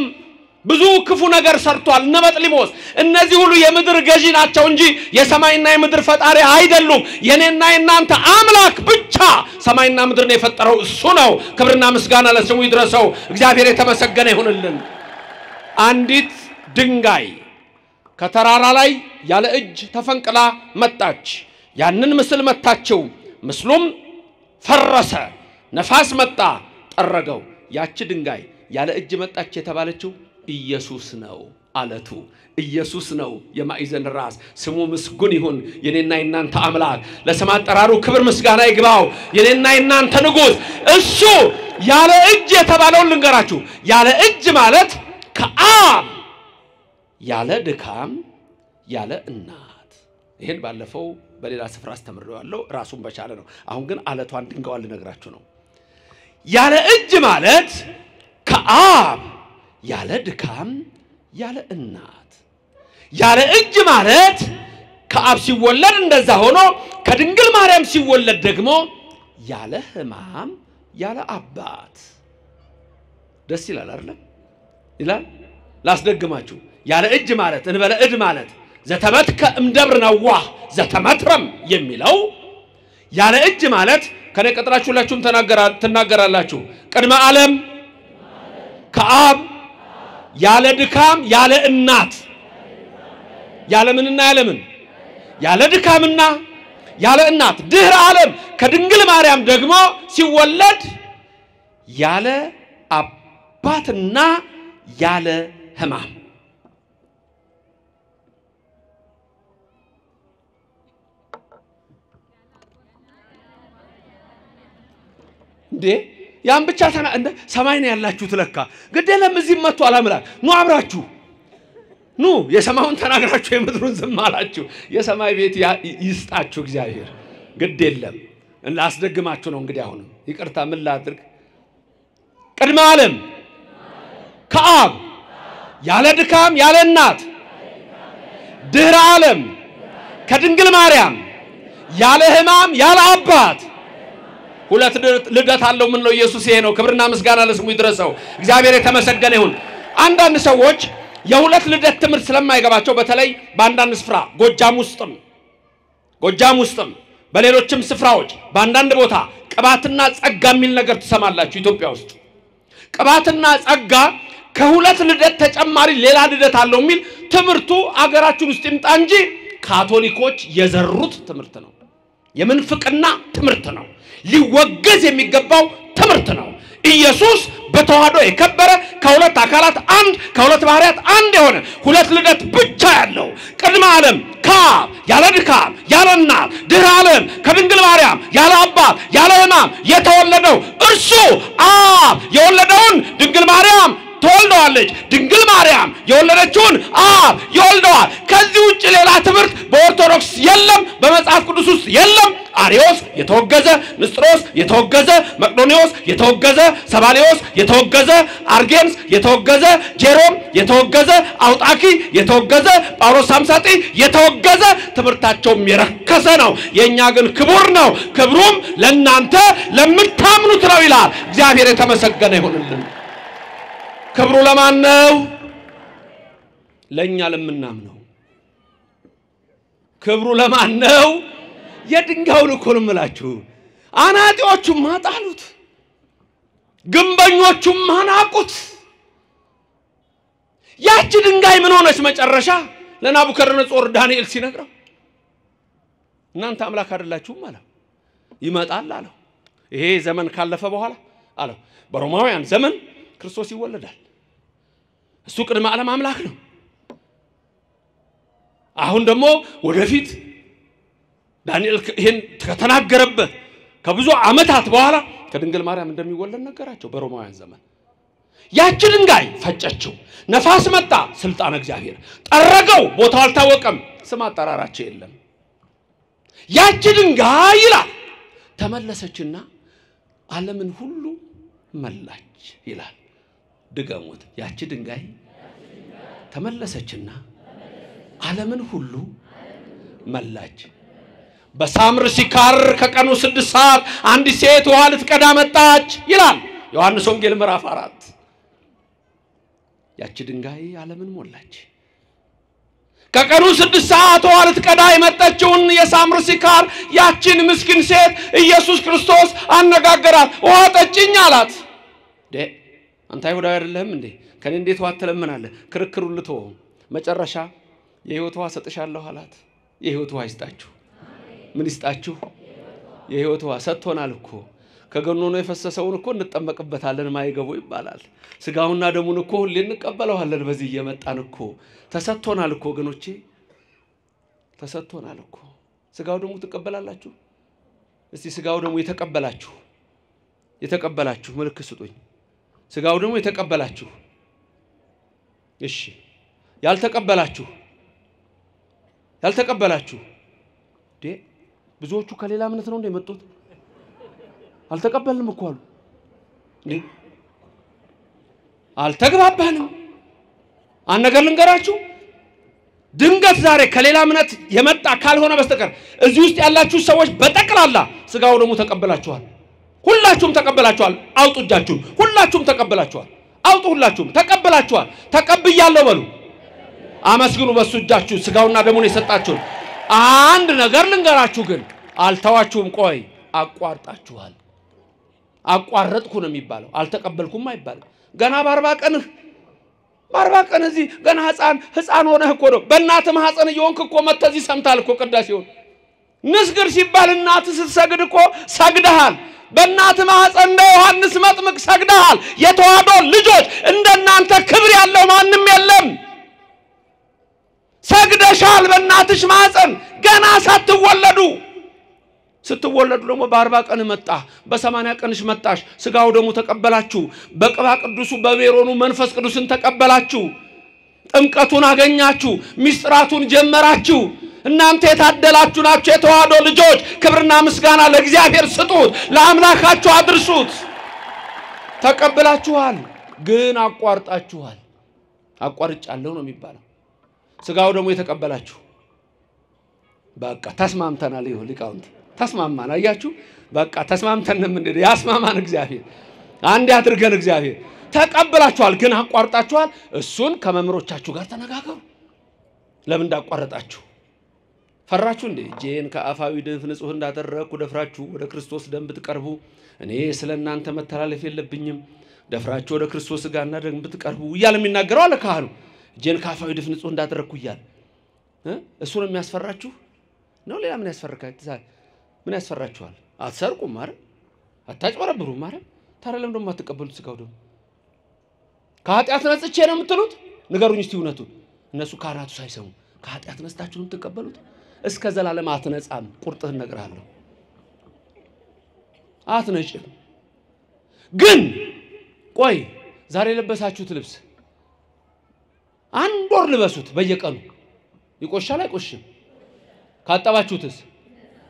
ብዙ ክፉ ነገር ሰርቷል ነበጥሊሞስ እነዚህ ሁሉ የምድር ገዢ ናቸው እንጂ የሰማይና የምድር ፈጣሪ አይደሉም የኔና የናንተ አምላክ ብቻ ሰማይና ምድርን የፈጠረው እሱ ነው ክብርና ምስጋና ለስሙ ይድረሰው እግዚአብሔር የተመሰገነ ይሁንልን አንዲት ድንጋይ ከተራራ ላይ ያለ እጅ ተፈንቅላ መጣች ያንን ምስል መታቸው ምስሉም ፈረሰ ነፋስ መጣ ጠረገው ያቺ ድንጋይ ያለ እጅ መጣች የተባለችው ኢየሱስ ነው አለቱ ኢየሱስ ነው የማዕዘን ራስ ስሙ ምስጉን ይሁን የኔና የናንተ አምላክ ለስም አጠራሩ ክብር ምስጋና ይግባው የኔና የናንተ ንጉስ እሱ ያለ እጅ የተባለው ልንገራችሁ ያለ እጅ ማለት ከአብ ያለ ድካም ያለ እናት ይሄን ባለፈው በሌላ ስፍራ አስተምሬዋለሁ ራሱን በቻለ ነው አሁን ግን አለቷን ድንጋዩን ልነግራችሁ ነው ያለ እጅ ማለት ከአብ ያለ ድካም ያለ እናት ያለ እጅ ማለት ከአብ ሲወለድ እንደዛ ሆኖ ከድንግል ማርያም ሲወለድ ደግሞ ያለ ህማም ያለ አባት ደስ ይላል አይደል ይላል ላስደግማችሁ ያለ እጅ ማለት እንበለ እድ ማለት ዘተመትከ እምደብር ነዋህ ዘተመትረም የሚለው ያለ እጅ ማለት ከኔ ቀጥራችሁ ሁላችሁም ተናገራላችሁ ቅድመ ዓለም ከአብ ያለ ድካም ያለ እናት ያለ ምንና ያለ ምን ያለ ድካምና ያለ እናት ድህረ ዓለም ከድንግል ማርያም ደግሞ ሲወለድ ያለ አባትና ያለ ህማም እንዴ ያን ብቻ እንደ ሰማይ ነው ያላችሁ ተለካ ግዴለም እዚህ መጥቶ አላምላክ ኑ አብራችሁ ኑ የሰማውን ተናግራችሁ የምድሩን ዝም አላችሁ የሰማይ ቤት ይስጣችሁ እግዚአብሔር ግዴለም እንላስደግማችሁ ነው እንግዲህ አሁን ይቅርታ ምን ላድርግ ቅድመ ዓለም ከአብ ያለ ድካም ያለ እናት ድህረ ዓለም ከድንግል ማርያም ያለ ህማም ያለ አባት ሁለት ልደት አለው ምን ነው ኢየሱስ ይሄ ነው ክብርና ምስጋና ለስሙ ይድረሰው እግዚአብሔር የተመሰገነ ይሁን አንዳንድ ሰዎች የሁለት ልደት ትምህርት ስለማይገባቸው በተለይ በአንዳንድ ስፍራ ጎጃም ውስጥም በሌሎችም ስፍራዎች በአንዳንድ ቦታ ቅባትና ጸጋ የሚል ነገር ተሰማላችሁ ኢትዮጵያ ውስጥ ቅባትና ጸጋ ከሁለት ልደት ተጨማሪ ሌላ ልደት አለው የሚል ትምህርቱ አገራችን ውስጥ ይምጣ እንጂ ካቶሊኮች የዘሩት ትምህርት ነው የምንፍቅና ትምህርት ነው ሊወገዝ የሚገባው ትምህርት ነው ኢየሱስ በተዋህዶ የከበረ ከሁለት አካላት አንድ ከሁለት ባህሪያት አንድ የሆነ ሁለት ልደት ብቻ ያለው ቅድመ ዓለም ከአብ ያለ ድካም ያለ እናት ድህረ ዓለም ከድንግል ማርያም ያለ አባት ያለ ህማም የተወለደው እርሱ አብ የወለደውን ድንግል ማርያም ተወልደዋለች ድንግል ማርያም የወለደችውን አብ ይወልደዋል ከዚህ ውጭ ሌላ ትምህርት በኦርቶዶክስ የለም በመጽሐፍ ቅዱስ ውስጥ የለም አሪዮስ የተወገዘ ንስጥሮስ የተወገዘ መቅዶኒዮስ የተወገዘ ሰባሊዮስ የተወገዘ አርጌንስ የተወገዘ ጄሮም የተወገዘ አውጣኪ የተወገዘ ጳውሎስ ሳምሳጢ የተወገዘ ትምህርታቸውም የረከሰ ነው የኛ ግን ክቡር ነው ክብሩም ለእናንተ ለምታምኑት ነው ይላል እግዚአብሔር የተመሰገነ ይሁንልን ክብሩ ለማን ነው ለኛ ለምናምነው ክብሩ ለማን ነው የድንጋዩን እኮ ነው የምላችሁ አናጢዎቹም ማጣሉት ግንበኞቹም ማናቁት ያቺ ድንጋይ ምን ሆነች መጨረሻ ለናቡከደነጾር ዳንኤል ሲነግረው እናንተ አምላክ አይደላችሁም አለ ይመጣል አለው ይሄ ዘመን ካለፈ በኋላ አለው በሮማውያን ዘመን ክርስቶስ ይወለዳል እሱ ቅድመ ዓለም አምላክ ነው አሁን ደግሞ ወደፊት ዳንኤል ይሄን ከተናገረበት ከብዙ ዓመታት በኋላ ከድንግል ማርያም እንደሚወለድ ነገራቸው በሮማውያን ዘመን ያቺ ድንጋይ ፈጨችው ነፋስ መጣ ስልጣን እግዚአብሔር ጠረገው ቦታው አልታወቀም ስም አጠራራቸው የለም ያቺ ድንጋይ ይላል ተመለሰችና ዓለምን ሁሉ መላች ይላል ድገሙት ያቺ ድንጋይ ተመለሰችና ዓለምን ሁሉ መላች በሳምር ሲካር ከቀኑ 6 ሰዓት አንድ ሴት ውሃ ልትቀዳ መጣች ይላል ዮሐንስ ወንጌል ምዕራፍ 4 ያቺ ድንጋይ ዓለምን ሞላች ከቀኑ 6 ሰዓት ውሃ ልትቀዳ የመጣችውን የሳምር ሲካር ያቺን ምስኪን ሴት ኢየሱስ ክርስቶስ አነጋገራት ውሃ ጠጪኝ አላት አንተ አይሁዳዊ አይደለህም እንዴ ከኔ እንዴት ዋተለምናለህ ክርክሩን ልተው መጨረሻ የሕይወት ውሃ ሰጥሻለሁ አላት። የሕይወት ውሃ ይስጣችሁ። ምን ይስጣችሁ? የሕይወት ውሃ ሰጥቶናል እኮ። ከገኖ ነው የፈሰሰውን እኮ እንጠመቅበታለን ማይገቡ ይባላል። ስጋውና ደሙን እኮ ሁሌ እንቀበለዋለን። በዚህ እየመጣን እኮ ተሰጥቶናል እኮ ወገኖቼ፣ ተሰጥቶናል እኮ። ስጋው ደሙ ተቀበላላችሁ? እስቲ ስጋው ደሙ የተቀበላችሁ ምልክት ስጡኝ። ስጋው ደሙ የተቀበላችሁ። እሺ ያልተቀበላችሁ ብዙዎቹ ከሌላ እምነት ነው እንደመጡት አልተቀበልንም እኮ አሉ። አልተግባባንም። አንድ ነገር ልንገራችሁ፣ ድንገት ዛሬ ከሌላ እምነት የመጣ ካልሆነ በስተቀር እዚህ ውስጥ ያላችሁ ሰዎች በጠቅላላ ስጋው ደሙ ተቀበላችኋል። ሁላችሁም ተቀበላችኋል። አውጡ እጃችሁን። ሁላችሁም ተቀበላችኋል። አውጡ። ሁላችሁም ተቀበላችኋል። ተቀብያለሁ በሉ። አመስግኑ በሱ እጃችሁ ስጋውና ደሙን የሰጣችሁ። አንድ ነገር ልንገራችሁ ግን አልተዋችሁም። ቆይ አቋርጣችኋል። አቋረጥኩ ነው የሚባለው። አልተቀበልኩም አይባልም። ገና በ40 ቀን እዚህ ገና ህፃን ሆነህ እኮ ነው። በእናትህ ማህፀን እየሆንክ እኮ መተዚህ ሰምታል እኮ ቅዳሴውን። ንስግር ሲባል እናትህ ስትሰግድ እኮ ሰግደሃል። በእናትህ ማህፀን እንደ ዮሐንስ መጥምቅ ሰግደሃል። የተዋህዶ ልጆች እንደናንተ ክብር ያለው ማንም የለም። ሰግደሻል በእናትሽ ማህፀን ገና ስትወለዱ ደግሞ በ40 ቀን መጣ፣ በ80 ቀንሽ መጣሽ። ስጋው ደሙ ተቀበላችሁ። በቅባ ቅዱሱ በሜሮኑ መንፈስ ቅዱስን ተቀበላችሁ። ጥምቀቱን አገኛችሁ። ሚስጥራቱን ጀመራችሁ። እናንተ የታደላችሁ ናችሁ የተዋህዶ ልጆች። ክብርና ምስጋና ለእግዚአብሔር ስጡት፣ ለአምላካችሁ አድርሱት። ተቀበላችኋል፣ ግን አቋርጣችኋል። አቋርጫለሁ ነው የሚባለው። ስጋው ደሙ የተቀበላችሁ በቃ ተስማምተናል። ይሁን ሊቃውንት ተስማማን። አያችሁ በቃ ተስማምተን ምን ያስማማን እግዚአብሔር። አንድ ያድርገን እግዚአብሔር። ተቀበላችኋል፣ ግን አቋርጣችኋል። እሱን ከመምሮቻችሁ ጋር ተነጋገሩ። ለምን እንዳቋረጣችሁ ፈራችሁ እንዴ? እጄን ከአፋዊ ደፍ ንጹህ እንዳደረኩ ደፍራችሁ ወደ ክርስቶስ ደም ብትቀርቡ እኔ ስለናንተ መተላለፍ የለብኝም። ደፍራችሁ ወደ ክርስቶስ ስጋና ደም ብትቀርቡ እያለ የሚናገረው አለ ካህኑ። እጄን ከአፋዊ ደፍ ንጹህ እንዳደረኩ እያለ እሱ ነው የሚያስፈራችሁ ነው? ሌላ ምን ያስፈራካችኋል? ምን ያስፈራችኋል? አትሰርቁም ማለት አታጭበረብሩም ማለት። ታዲያ ለምን ደሞ አትቀበሉት? ስጋው ደሙ ከኃጢአት ነጽቼ ነው የምትሉት? ንገሩኝ እስቲ እውነቱን። እነሱ ካህናቱ ሳይሰሙ ከኃጢአት ነጽታችሁ ነው የምትቀበሉት? እስከ ዘላለም አትነጻም። ቁርጥህን እነግርሃለሁ፣ አትነጭም። ግን ቆይ ዛሬ ለበሳችሁት ልብስ አንድ ወር ልበሱት በየቀኑ ይቆሻል አይቆሽም? ካጠባችሁትስ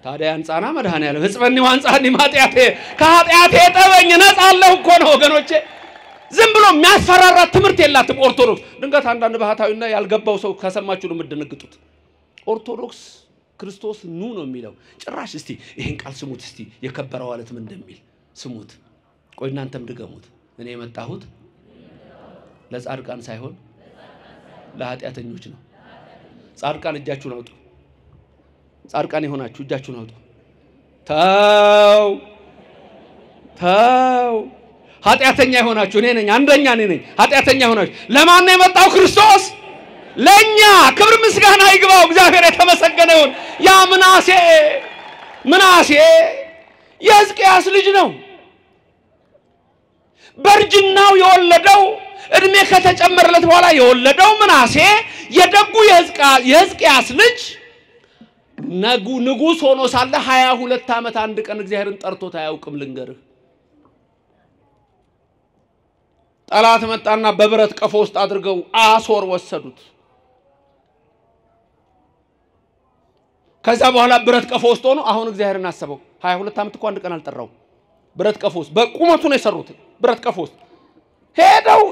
ታዲያ አንጻና መድኃኔዓለም ህጽበኒ ዋንጻኒ ማጥያቴ ከኃጢአቴ ጠበኝ ነጻለሁ እኮ ነው ወገኖቼ። ዝም ብሎ የሚያስፈራራ ትምህርት የላትም ኦርቶዶክስ። ድንገት አንዳንድ ባህታዊና ያልገባው ሰው ከሰማችሁ ነው የምትደነግጡት። ኦርቶዶክስ ክርስቶስ ኑ ነው የሚለው። ጭራሽ እስቲ ይሄን ቃል ስሙት እስቲ የከበረው ማለት ምን እንደሚል ስሙት። ቆይ እናንተም ድገሙት። እኔ የመጣሁት ለጻድቃን ሳይሆን ለኃጢአተኞች ነው። ጻድቃን እጃችሁን አውጡ። ጻድቃን የሆናችሁ እጃችሁን አውጡ። ተው ኃጢአተኛ የሆናችሁ እኔ ነኝ፣ አንደኛ እኔ ነኝ። ኃጢአተኛ የሆናችሁ ለማን ነው የመጣው? ክርስቶስ ለኛ። ክብር ምስጋና ይግባው፣ እግዚአብሔር የተመሰገነ ይሁን። ያ ምናሴ የሕዝቅያስ ልጅ ነው። በርጅናው የወለደው እድሜ ከተጨመረለት በኋላ የወለደው ምናሴ የደጉ የሕዝቅያስ ልጅ ንጉስ ሆኖ ሳለ 22 ዓመት አንድ ቀን እግዚአብሔርን ጠርቶት አያውቅም። ልንገርህ፣ ጠላት መጣና በብረት ቀፎ ውስጥ አድርገው አሶር ወሰዱት። ከዛ በኋላ ብረት ቀፎ ውስጥ ሆኖ አሁን እግዚአብሔርን አሰበው። 22 ዓመት እኮ አንድ ቀን አልጠራው። ብረት ቀፎ ውስጥ በቁመቱ ነው የሰሩት። ብረት ቀፎ ውስጥ ሄደው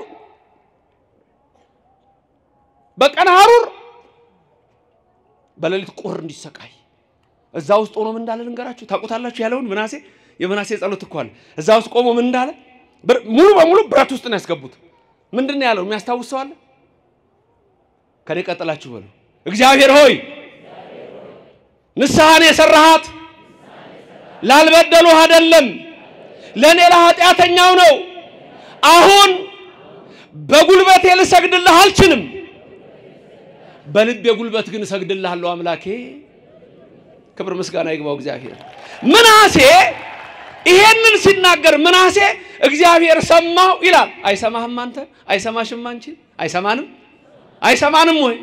በቀን ሐሩር በሌሊት ቁር እንዲሰቃይ እዛ ውስጥ ሆኖ ምን እንዳለ ልንገራችሁ። ታውቁታላችሁ ያለውን የምናሴ ጸሎት እኮ አለ። እዛ ውስጥ ቆሞ ምን እንዳለ ሙሉ በሙሉ ብረት ውስጥ ነው ያስገቡት። ምንድነው ያለው? የሚያስታውሰው አለ? ከኔ ቀጥላችሁ በሉ። እግዚአብሔር ሆይ ንስሐን የሰራሃት ላልበደሉ አይደለም ለኔ ለኃጢአተኛው ነው። አሁን በጉልበቴ ልሰግድልህ አልችልም። በልቤ ጉልበት ግን ሰግድልሃለሁ አምላኬ ክብር ምስጋና ይግባው እግዚአብሔር ምናሴ ይሄንን ሲናገር ምናሴ እግዚአብሔር ሰማው ይላል አይሰማህም አንተ አይሰማሽም አንቺ አይሰማንም ወይ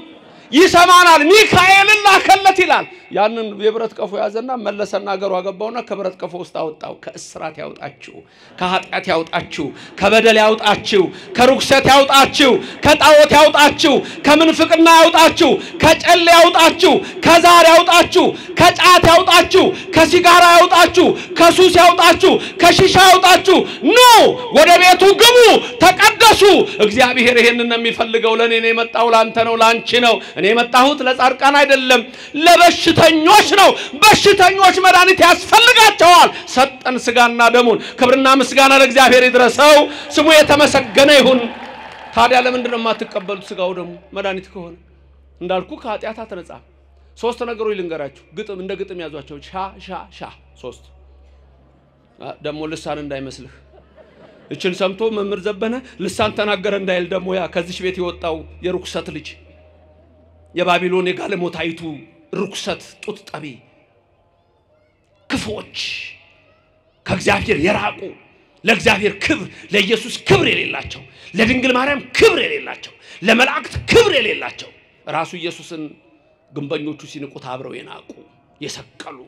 ይሰማናል ሚካኤልን ላከለት ይላል ያንን የብረት ቀፎ ያዘና መለሰና አገሩ አገባውና ከብረት ቀፎ ውስጥ አወጣው ከእስራት ያውጣችሁ ከኃጢአት ያውጣችሁ ከበደል ያውጣችሁ ከርኩሰት ያውጣችሁ ከጣዖት ያውጣችሁ ከምንፍቅና ያውጣችሁ ከጨል ያውጣችሁ ከዛር ያውጣችሁ ከጫት ያውጣችሁ ከሲጋራ ያውጣችሁ ከሱስ ያውጣችሁ ከሺሻ ያውጣችሁ ኑ ወደ ቤቱ ግቡ ተቀደሱ እግዚአብሔር ይሄንን ነው የሚፈልገው ለኔ ነው የመጣው ላንተ ነው ላንቺ ነው እኔ መጣሁት ለጻድቃን አይደለም ለበሽተኞች ነው በሽተኞች መድኃኒት ያስፈልጋቸዋል ሰጠን ስጋና ደሙን ክብርና ምስጋና ለእግዚአብሔር ይድረሰው ስሙ የተመሰገነ ይሁን ታዲያ ለምንድነው ማትቀበሉት ስጋው ደሙ መድኃኒት ከሆነ እንዳልኩ ከኃጢአት አትነጻ ሶስት ነገሮች ልንገራችሁ ግጥም እንደ ግጥም ያዟቸው ሻ ሶስት ደሞ ልሳን እንዳይመስልህ እችን ሰምቶ መምር ዘበነ ልሳን ተናገረ እንዳይል ደሞ ያ ከዚህ ቤት የወጣው የርኩሰት ልጅ የባቢሎን የጋለሞታይቱ ርኩሰት ጡት ጠቢ ክፎች ከእግዚአብሔር የራቁ ለእግዚአብሔር ክብር ለኢየሱስ ክብር የሌላቸው ለድንግል ማርያም ክብር የሌላቸው ለመላእክት ክብር የሌላቸው ራሱ ኢየሱስን ግንበኞቹ ሲንቁት አብረው የናቁ የሰቀሉ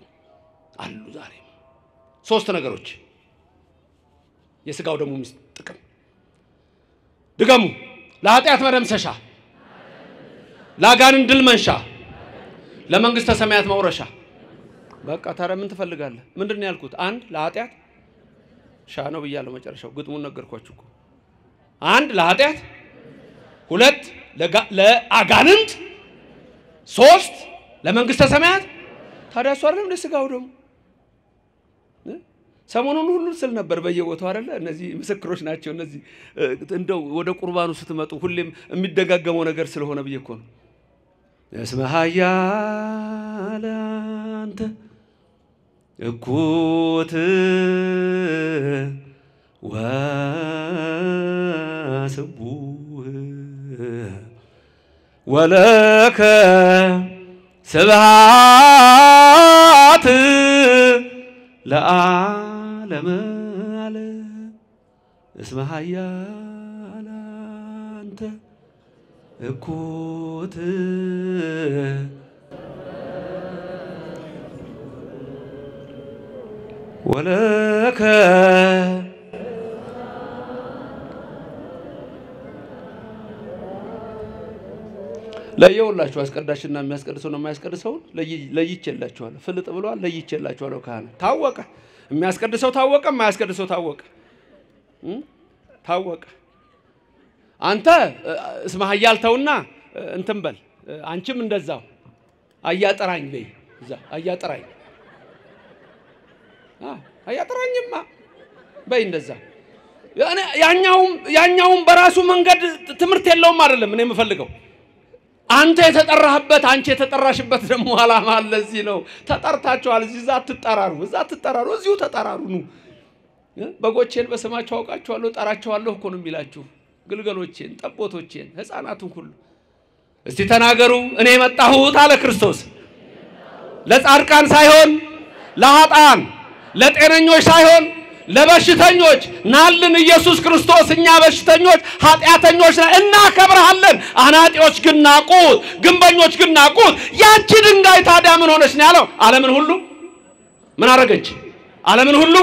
አሉ ዛሬ ሶስት ነገሮች የስጋው ደሙ ጥቅም ድገሙ ለኃጢአት መደምሰሻ ላጋንን ድል መንሻ ለመንግስተ ሰማያት መውረሻ በቃ ታረ ምን ትፈልጋለህ ምንድነው ያልኩት አንድ ለኃጢአት ሻ ነው ብያለሁ መጨረሻው ግጥሙን ነገርኳችሁ እኮ አንድ ለኃጢአት ሁለት ለአጋንንት ሶስት ለመንግስተ ሰማያት ታዲያ ሷርለም ለስጋው ደሙ ሰሞኑን ሁሉ ስል ነበር በየቦታው አይደለ እነዚህ ምስክሮች ናቸው እነዚህ እንደው ወደ ቁርባኑ ስትመጡ ሁሌም የሚደጋገመው ነገር ስለሆነ በየኮ ነው እስመሃያ ለአንተ እኩት ወስቡ ወለከ ስብሃት ለዓለም ዓለም እስመሃያ ለአንተ እኩት ወለከ ለየውላችሁ አስቀዳሽና የሚያስቀድሰው ነው የማያስቀድሰው ለይቼላችኋል ፍልጥ ብሏል ለይቼላችኋል ካህን ታወቀ የሚያስቀድሰው ታወቀ የማያስቀድሰው ታወቀ አንተ እስማህ ያልተውና እንትን በል አንቺም እንደዛው አያጠራኝ በይ እዛ አያጠራኝ አያጠራኝማ በይ እንደዛ ያኛውም በራሱ መንገድ ትምርት የለውም አይደለም እኔ የምፈልገው አንተ የተጠራህበት አንቺ የተጠራሽበት ደሞ ዓላማ ለዚህ ነው ተጠርታችኋል እዛ ተጠራሩ እዚሁ ተጠራሩ ነው በጎቼን በስማቸው አውቃቸዋለሁ ጠራቸዋለሁ እኮ ነው የሚላችሁ ግልገሎቼን ጠቦቶቼን ህፃናቱን ሁሉ እስቲ ተናገሩ እኔ መጣሁት አለ ክርስቶስ ለጻድቃን ሳይሆን ለኃጥአን ለጤነኞች ሳይሆን ለበሽተኞች ናልን ኢየሱስ ክርስቶስ እኛ በሽተኞች ኃጢአተኞች እና ከብርሃለን አናጢዎች ግን ናቁት ግንበኞች ግን ናቁት ያቺ ድንጋይ ታዲያ ምን ሆነች ነው ያለው ዓለምን ሁሉ ምን አረገች ዓለምን ሁሉ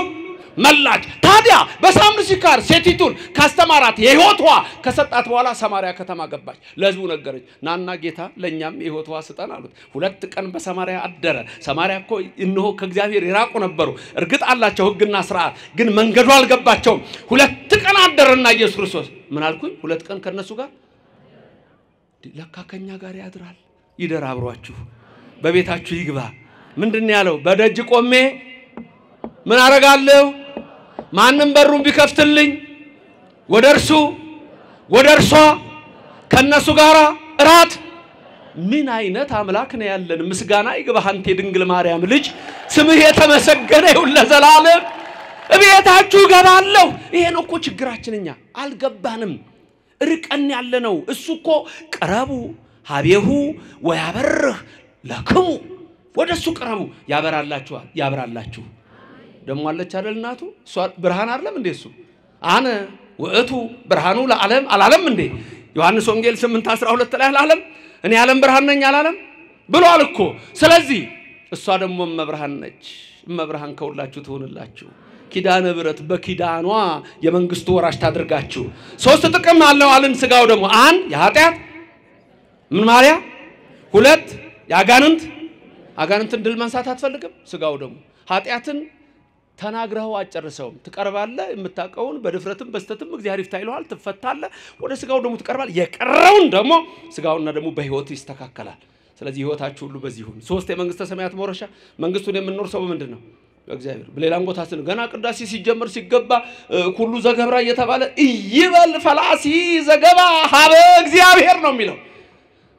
መላች ታዲያ በሳምር ሲካር ሴቲቱን ካስተማራት የህይወቷ ከሰጣት በኋላ ሰማሪያ ከተማ ገባች ለህዝቡ ነገረች ናና ጌታ ለኛም የህይወቷ ስጠን አሉት ሁለት ቀን በሰማሪያ አደረ ሰማሪያ እኮ እነሆ ከእግዚአብሔር ይራቁ ነበሩ እርግጥ አላቸው ህግና ሥርዓት ግን መንገዱ አልገባቸው ሁለት ቀን አደረና ኢየሱስ ክርስቶስ ምን አልኩኝ ሁለት ቀን ከነሱ ጋር ለካ ከኛ ጋር ያድራል ይደር አብሯችሁ በቤታችሁ ይግባ ምንድነው ያለው በደጅ ቆሜ ምን አረጋለሁ ማንንም በሩን ቢከፍትልኝ ወደርሷ ከነሱ ጋራ እራት ምን አይነት አምላክ ነው ያለን ምስጋና ይግባህ አንተ ድንግል ማርያም ልጅ ስምህ የተመሰገነ ይሁን ለዘላለም እቤታችሁ ገባለሁ ይሄን እኮ ችግራችንኛ አልገባንም ርቀን ያለነው እሱ እኮ ቀረቡ ሀቤሁ ወያበርህ ለክሙ ወደሱ ቅረቡ ያበራላችኋል ያብራላችሁ ደሞ አለች አይደል እናቱ እሷ ብርሃን አይደለም እንዴ እሱ አነ ወእቱ ብርሃኑ ለዓለም አላለም እንዴ ዮሐንስ ወንጌል 8:12 ላይ አላለም እኔ ዓለም ብርሃን ነኝ አላለም ብሏል እኮ ስለዚህ እሷ ደሞ መብርሃን ነች መብርሃን ከሁላችሁ ትሆንላችሁ ኪዳነ ብረት በኪዳኗ የመንግስቱ ወራሽ ታድርጋችሁ ሶስት ጥቅም አለው አልን ስጋው ደሞ አንድ የኃጢአት ምን ማሪያ ሁለት ያጋንንትን ድል መንሳት አትፈልግም ስጋው ደሞ ኃጢአትን ተናግረው አጨርሰውም ትቀርባለህ የምታቀውን በድፍረትም በስተትም እግዚአብሔር ይፍታይልሃል ትፈታለህ ወደ ስጋው ደሞ ትቀርባለህ የቀረውን ደሞ ስጋውና ደሞ በህይወት ይስተካከላል ስለዚህ ህይወታችሁ ሁሉ በዚህ ሁሉ ሶስት የመንግስተ ሰማያት መውረሻ መንግስቱን የምንኖር ሰው ምንድነው በእግዚአብሔር በሌላም ቦታ ገና ቅዳሴ ሲጀመር ሲገባ ሁሉ ዘገብራ እየተባለ ይበል ፈላሲ ዘገባ ሀበ እግዚአብሔር ነው የሚለው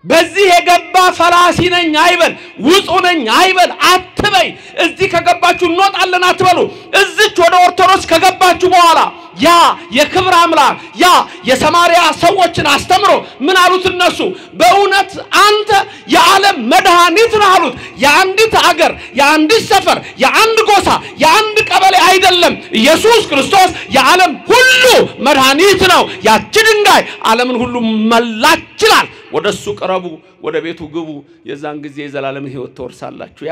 በዚህ የገባ ፈላሲ ነኝ አይበል ውጹ ነኝ አይበል አትበይ እዚህ ከገባችሁ እንወጣለን አትበሉ እዚች ወደ ኦርቶዶክስ ከገባችሁ በኋላ ያ የክብር አምላክ ያ የሰማሪያ ሰዎችን አስተምሮ ምን አሉት እነሱ በእውነት አንተ የዓለም መድኃኒት ነህ አሉት የአንዲት አገር የአንዲት ሰፈር የአንድ ጎሳ የአንድ ቀበሌ አይደለም ኢየሱስ ክርስቶስ የዓለም ሁሉ መድኃኒት ነው ያቺ ድንጋይ ዓለምን ሁሉ መላችላል ወደሱ ቀረቡ ወደ ቤቱ ግቡ የዛን ጊዜ የዘላለም ሕይወት ተወርሳላችሁ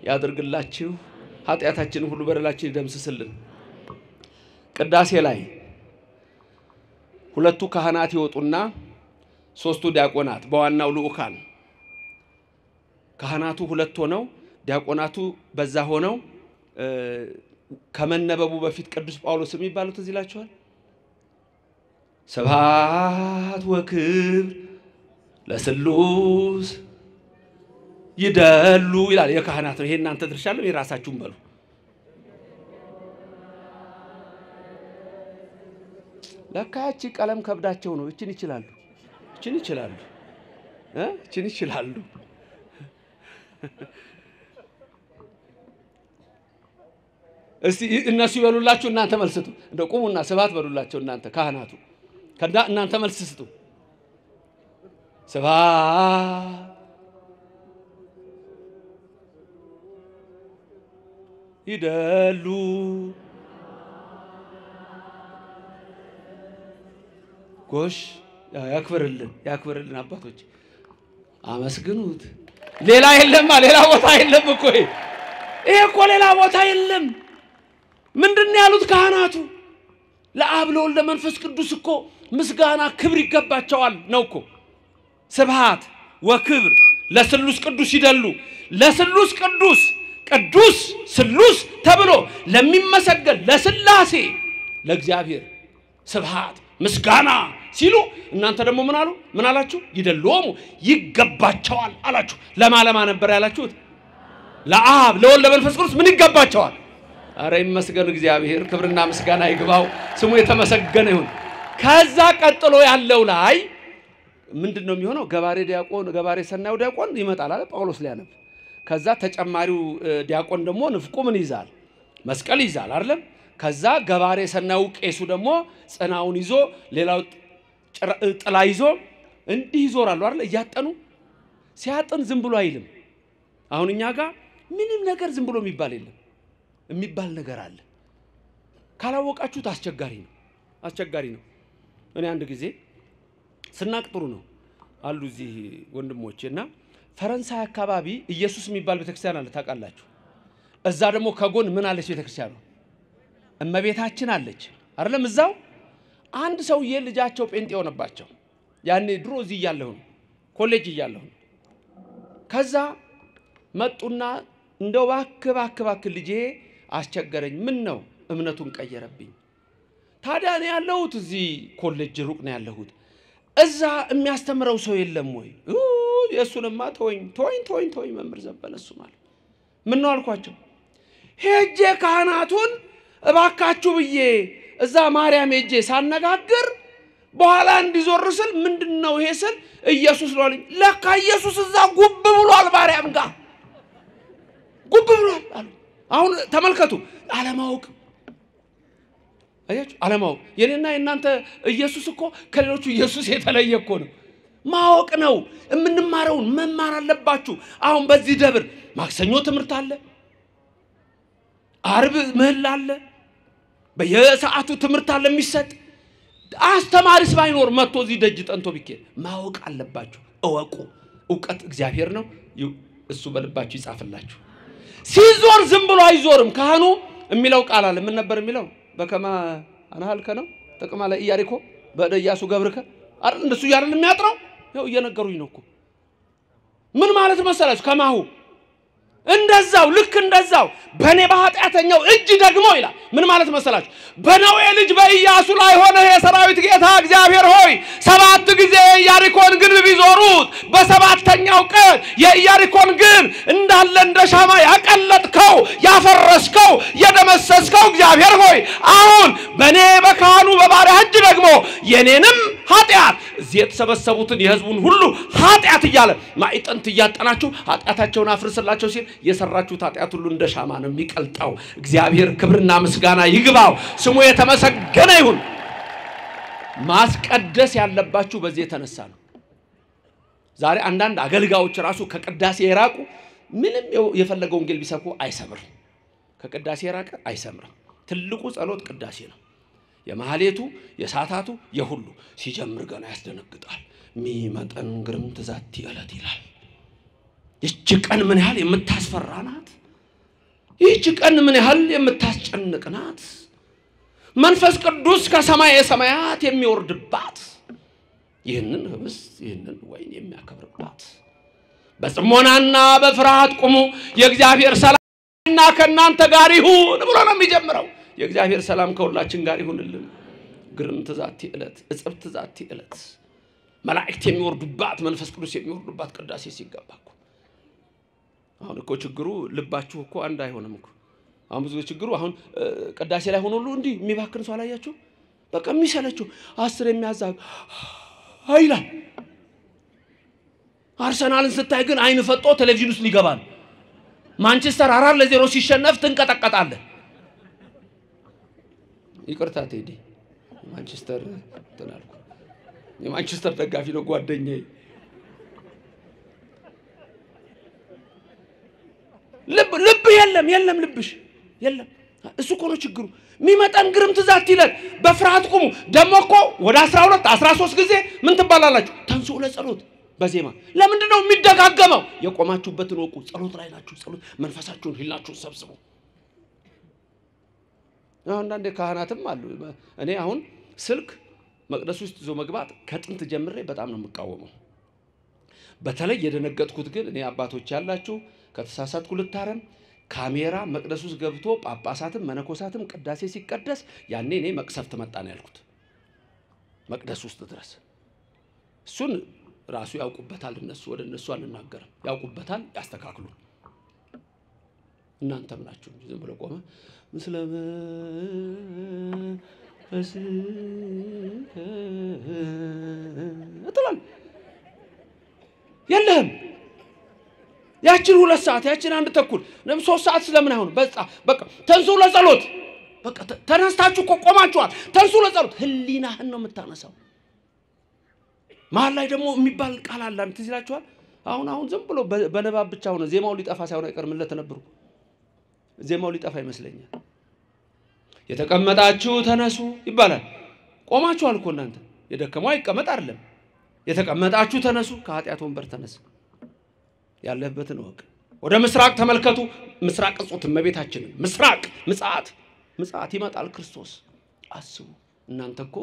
ያድርግላችሁ ኃጢአታችንን ሁሉ በደላችን ይደምስስልን ቅዳሴ ላይ ሁለቱ ካህናት ይወጡና ሶስቱ ዲያቆናት በዋናው ልኡካን ካህናቱ ሁለት ሆነው ዲያቆናቱ በዛ ሆነው ከመነበቡ በፊት ቅዱስ ጳውሎስ የሚባሉት እዚህ ይላችኋል ስብሐት ወክብር ለስሉስ ይደሉ ይላል የካህናት ነው ይሄ እናንተ ድርሻለሁ የራሳችሁን በሉ ለካቺ ቀለም ከብዳቸው ነው እቺን ይችላሉ እስቲ እነሱ ይበሉላችሁ እናንተ መልስቱ እንደ ቁሙና ስብሐት በሉላችሁ እናንተ ካህናቱ ከዳ እናንተ መልስ ስጡ ስብሐት ይደሉ ጎሽ ያክብርልን አባቶች አመስግኑት ሌላ የለም ሌላ ቦታ የለም እኮ ይሄ እኮ ሌላ ቦታ የለም ምንድነው ያሉት ካህናቱ ለአብ ለወልድ ለመንፈስ ቅዱስ እኮ ምስጋና ክብር ይገባቸዋል ነው እኮ ስብሐት ወክብር ለስሉስ ቅዱስ ይደሉ ለስሉስ ቅዱስ ስሉስ ተብሎ ለሚመሰገን ለስላሴ ለእግዚአብሔር ስብሐት ምስጋና ሲሉ እናንተ ደግሞ ምን አላችሁ ይደሉሙ ይገባቸዋል አላችሁ ለማለማ ነበር ያላችሁት ለአብ ለወልድ ለመንፈስ ቅዱስ ምን ይገባቸዋል አረ ይመስገን እግዚአብሔር ክብርና ምስጋና ይግባው ስሙ የተመሰገነ ይሁን ከዛ ቀጥሎ ያለው ላይ ምንድነው የሚሆነው ገባሬ ሰናዩ ዲያቆን ይመጣል አይደል ጳውሎስ ሊያነብ ከዛ ተጨማሪው ዲያቆን ደግሞ ንፍቁ ምን ይዛል መስቀል ይዛል አይደል ከዛ ገባሬ ሰናዩ ቄሱ ደግሞ ጽናውን ይዞ ሌላው ጥላ ይዞ እንዲህ ይዞራሉ አይደል እያጠኑ ሲያጠን ዝም ብሎ አይልም አሁን እኛ ጋር ምንም ነገር ዝም ብሎ የሚባል ነገር አለ ካላወቃችሁት አስቸጋሪ ነው እኔ አንድ ጊዜ ስናቅጥሩ ነው አሉ እዚህ ወንድሞቼና ፈረንሳይ አካባቢ ኢየሱስ የሚባል ቤተክርስቲያን አለ ታውቃላችሁ እዛ ደግሞ ከጎን ምን አለች ቤተክርስቲያኑ እመቤታችን አለች አይደለም እዛው አንድ ሰውዬ ልጃቸው ጴንጤ ሆነባቸው ያኔ ድሮ እዚህ ያለሁ ኮሌጅ ያለሁ ከዛ መጡና እንደው ባክ ልጄ አስቸገረኝ ምን ነው እምነቱን ቀየረብኝ ታዲያ እኔ ያለሁት እዚህ ኮሌጅ ሩቅ ነው ያለሁት እዛ የሚያስተምረው ሰው የለም ወይ የሱንማ ተወኝ መምህር ዘበለሱ ማለት ምን ነው አልኳቸው ሄጄ ካህናቱን እባካችሁ ብዬ እዛ ማርያም ሄጄ ሳነጋግር በኋላ እንዲዞርስል ምንድነው ይሄ ስል ኢየሱስ ነው አለኝ ለካ ኢየሱስ እዛ ጉብ ብሏል ማርያም ጋር ጉብ ብሏል አሉ አሁን ተመልከቱ አለማወቅ አያችሁ አለማወቅ የኔና የናንተ ኢየሱስ እኮ ከሌሎቹ ኢየሱስ የተለየ እኮ ነው ማወቅ ነው የምንማረውን መማር አለባችሁ አሁን በዚህ ደብር ማክሰኞ ትምህርት አለ አርብ ምህላ አለ በየሰዓቱ ትምህርት አለ የሚሰጥ አስተማሪስ ባይኖር መጥቶ እዚህ ደጅ ጠንቶ ቢኬድ ማወቅ አለባችሁ እወቁ ዕውቀት እግዚአብሔር ነው እሱ በልባችሁ ይጻፍላችሁ ሲዞር ዝም ብሎ አይዞርም ካህኑ የሚለው ቃል አለ ምን ነበር የሚለው በከማ አናልከ ነው ተቀማ ላይ ኢያሪኮ በኢያሱ ገብርከ አይደል እንደሱ ያረል የሚያጥራው ያው እየነገሩኝ ነው እኮ ምን ማለት መሰላችሁ ከማሁ እንደዛው ልክ እንደዛው በኔ በኃጢአተኛው እጅ ደግሞ ይላል ምን ማለት መሰላችሁ በነዌ ልጅ በኢያሱ ላይ ሆነ የሰራዊት ጌታ እግዚአብሔር ሆይ 7 ጊዜ ኢያሪኮን ግንብ ቢዞሩት በሰባተኛው ቀን የኢያሪኮን ግንብ እንዳለ እንደ ሻማ ያቀለጥከው ያፈረስከው የደመሰስከው እግዚአብሔር ሆይ አሁን በኔ በካህኑ በባሪያ እጅ ደግሞ የኔንም ኃጢአት እዚህ የተሰበሰቡትን የሕዝቡን ሁሉ ኃጢአት ይያለ ማይጠንት ያጣናችሁ ኃጢአታቸውን አፍርስላቸው ሲል የሰራችሁት ኃጢአት ሁሉ እንደ ሻማ ነው የሚቀልጣው እግዚአብሔር ክብርና ምስጋና ይግባው ስሙ የተመሰገነ ይሁን ማስቀደስ ያለባችሁ በዚህ የተነሳ ነው ዛሬ አንዳንድ አገልጋዮች ራሱ ከቅዳሴ የራቁ ምንም የፈለገው ወንጌል ቢሰብኩ አይሰምርም ከቅዳሴ የራቀ አይሰምርም ትልቁ ጸሎት ቅዳሴ ነው የማህሌቱ የሳታቱ የሁሉ ሲጀምር ገና ያስደነግጣል ሚመጠን ግርም ተዛቲ አለት ይላል ይህች ቀን ምን ያህል የምታስፈራናት ይህች ቀን ምን ያህል የምታስጨንቅናት መንፈስ ቅዱስ ከሰማይ ሰማያት የሚወርድባት ይህንን ህብስ ይህንን ወይን የሚያከብርባት በጽሞናና በፍርሃት ቁሙ የእግዚአብሔር ሰላምና ከናንተ ጋር ይሁን ብሎ ነው የሚጀምረው የእግዚአብሔር ሰላም ከሁላችን ጋር ይሁንልን ግርም ተዛቲ እለት እጽብ ተዛቲ እለት መላእክት የሚወርዱባት መንፈስ ቅዱስ የሚወርዱባት ቅዳሴ ሲገባኩ አሁን እኮ ችግሩ ልባችሁ እኮ አንድ አይሆንም እኮ አሁን ብዙ ችግሩ አሁን ቅዳሴ ላይ ሆኖ ሁሉ እንዲ የሚባክን ሰው አላያችሁ በቃ የሚሰለችው 10 የሚያዛግ አይላል አርሰናልን ስታይ ግን አይን ፈጦ ቴሌቪዥን ውስጥ ሊገባ ነው ማንቸስተር 4-0 ሲሸነፍ ትንቀጠቀጣለህ ይቅርታ ቴዲ ማንቸስተር ተናልኩ የማንቸስተር ደጋፊ ነው ጓደኛዬ ልብ የለም ልብሽ የለም እሱ እኮ ነው ችግሩ ሚመጣን ግርም ትዛት ይላል በፍርሃት ቁሙ ደሞኮ ወደ 12 13 ጊዜ ምን ትባላላችሁ ተንሱ ለጸሎት በዜማ ለምንድን ነው የሚደጋገመው የቆማችሁበትን ወቁ ጸሎት ላይ ናችሁ ጸሎት መንፈሳችሁን ህላችሁን ሰብስቡ አንዳንድ ካህናትም አሉ እኔ አሁን ስልክ መቅደስ ውስጥ ዞ መግባት ከጥንት ጀምሬ በጣም ነው የምቃወመው በተለይ የደነገጥኩት ግን እኔ አባቶች ያላችሁ ከተሳሳትኩ ልታረም ካሜራ መቅደስ ውስጥ ገብቶ ጳጳሳትም መነኮሳትም ቅዳሴ ሲቀደስ ያኔ እኔ መቅሰፍት መጣ ነው ያልኩት መቅደስ ውስጥ ድረስ እሱን ራሱ ያውቁበታል እነሱ ወደ እነሱ አንናገርም ያውቁበታል ያስተካክሉ እናንተም ናችሁ ዝም ብሎ ቆመ مسلم أطلع يلهم ያችን 2 ሰዓት ያችን 1 ተኩል ለምን 3 ሰዓት ስለምን አይሆን በቃ ተንሱ ለጸሎት በቃ ተነስታችሁ ቆማችኋል ተንሱ ለጸሎት ህሊናህን ነው የምታነሳው መሃል ላይ ደግሞ የሚባል ቃል አለ አንተ ይላችኋል አሁን ዝም ብሎ በነባብ ብቻ ሆነ ዜማው ሊጠፋ ሳይሆን አይቀርም ለተነበሩ ዜማው ሊጠፋ ይመስለኛል የተቀመጣችሁ ተነሱ ይባላል ቆማችኋል እኮ እናንተ የደከመው አይቀመጥ አይደለም የተቀመጣችሁ ተነሱ ከኃጢአት ወንበር ተነሱ ያለበትን ወቅ ወደ ምስራቅ ተመልከቱ ምስራቅ ጾት መቤታችን ምስራቅ ምጽአት ይመጣል ክርስቶስ አስቡ እናንተ እኮ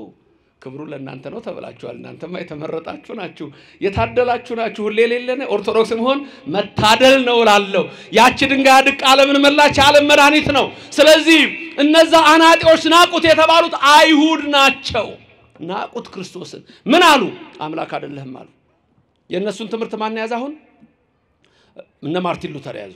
ክብሩ ለእናንተ ነው ተብላችኋል እናንተማ የተመረጣችሁ ናችሁ የታደላችሁ ናችሁ ሁሌ ሌለነ ኦርቶዶክስ መሆን መታደል ነው ላለው ያቺ ድንጋይ ድቅ ዓለምን መላች ዓለም መድኃኒት ነው ስለዚህ እነዛ አናጢዎች ናቁት የተባሉት አይሁድ ናቸው ናቁት ክርስቶስን ምን አሉ አምላክ አይደለህም አሉ የነሱን ትምርት ማን ያዝ አሁን እነ ማርቲን ሉተር ያዙ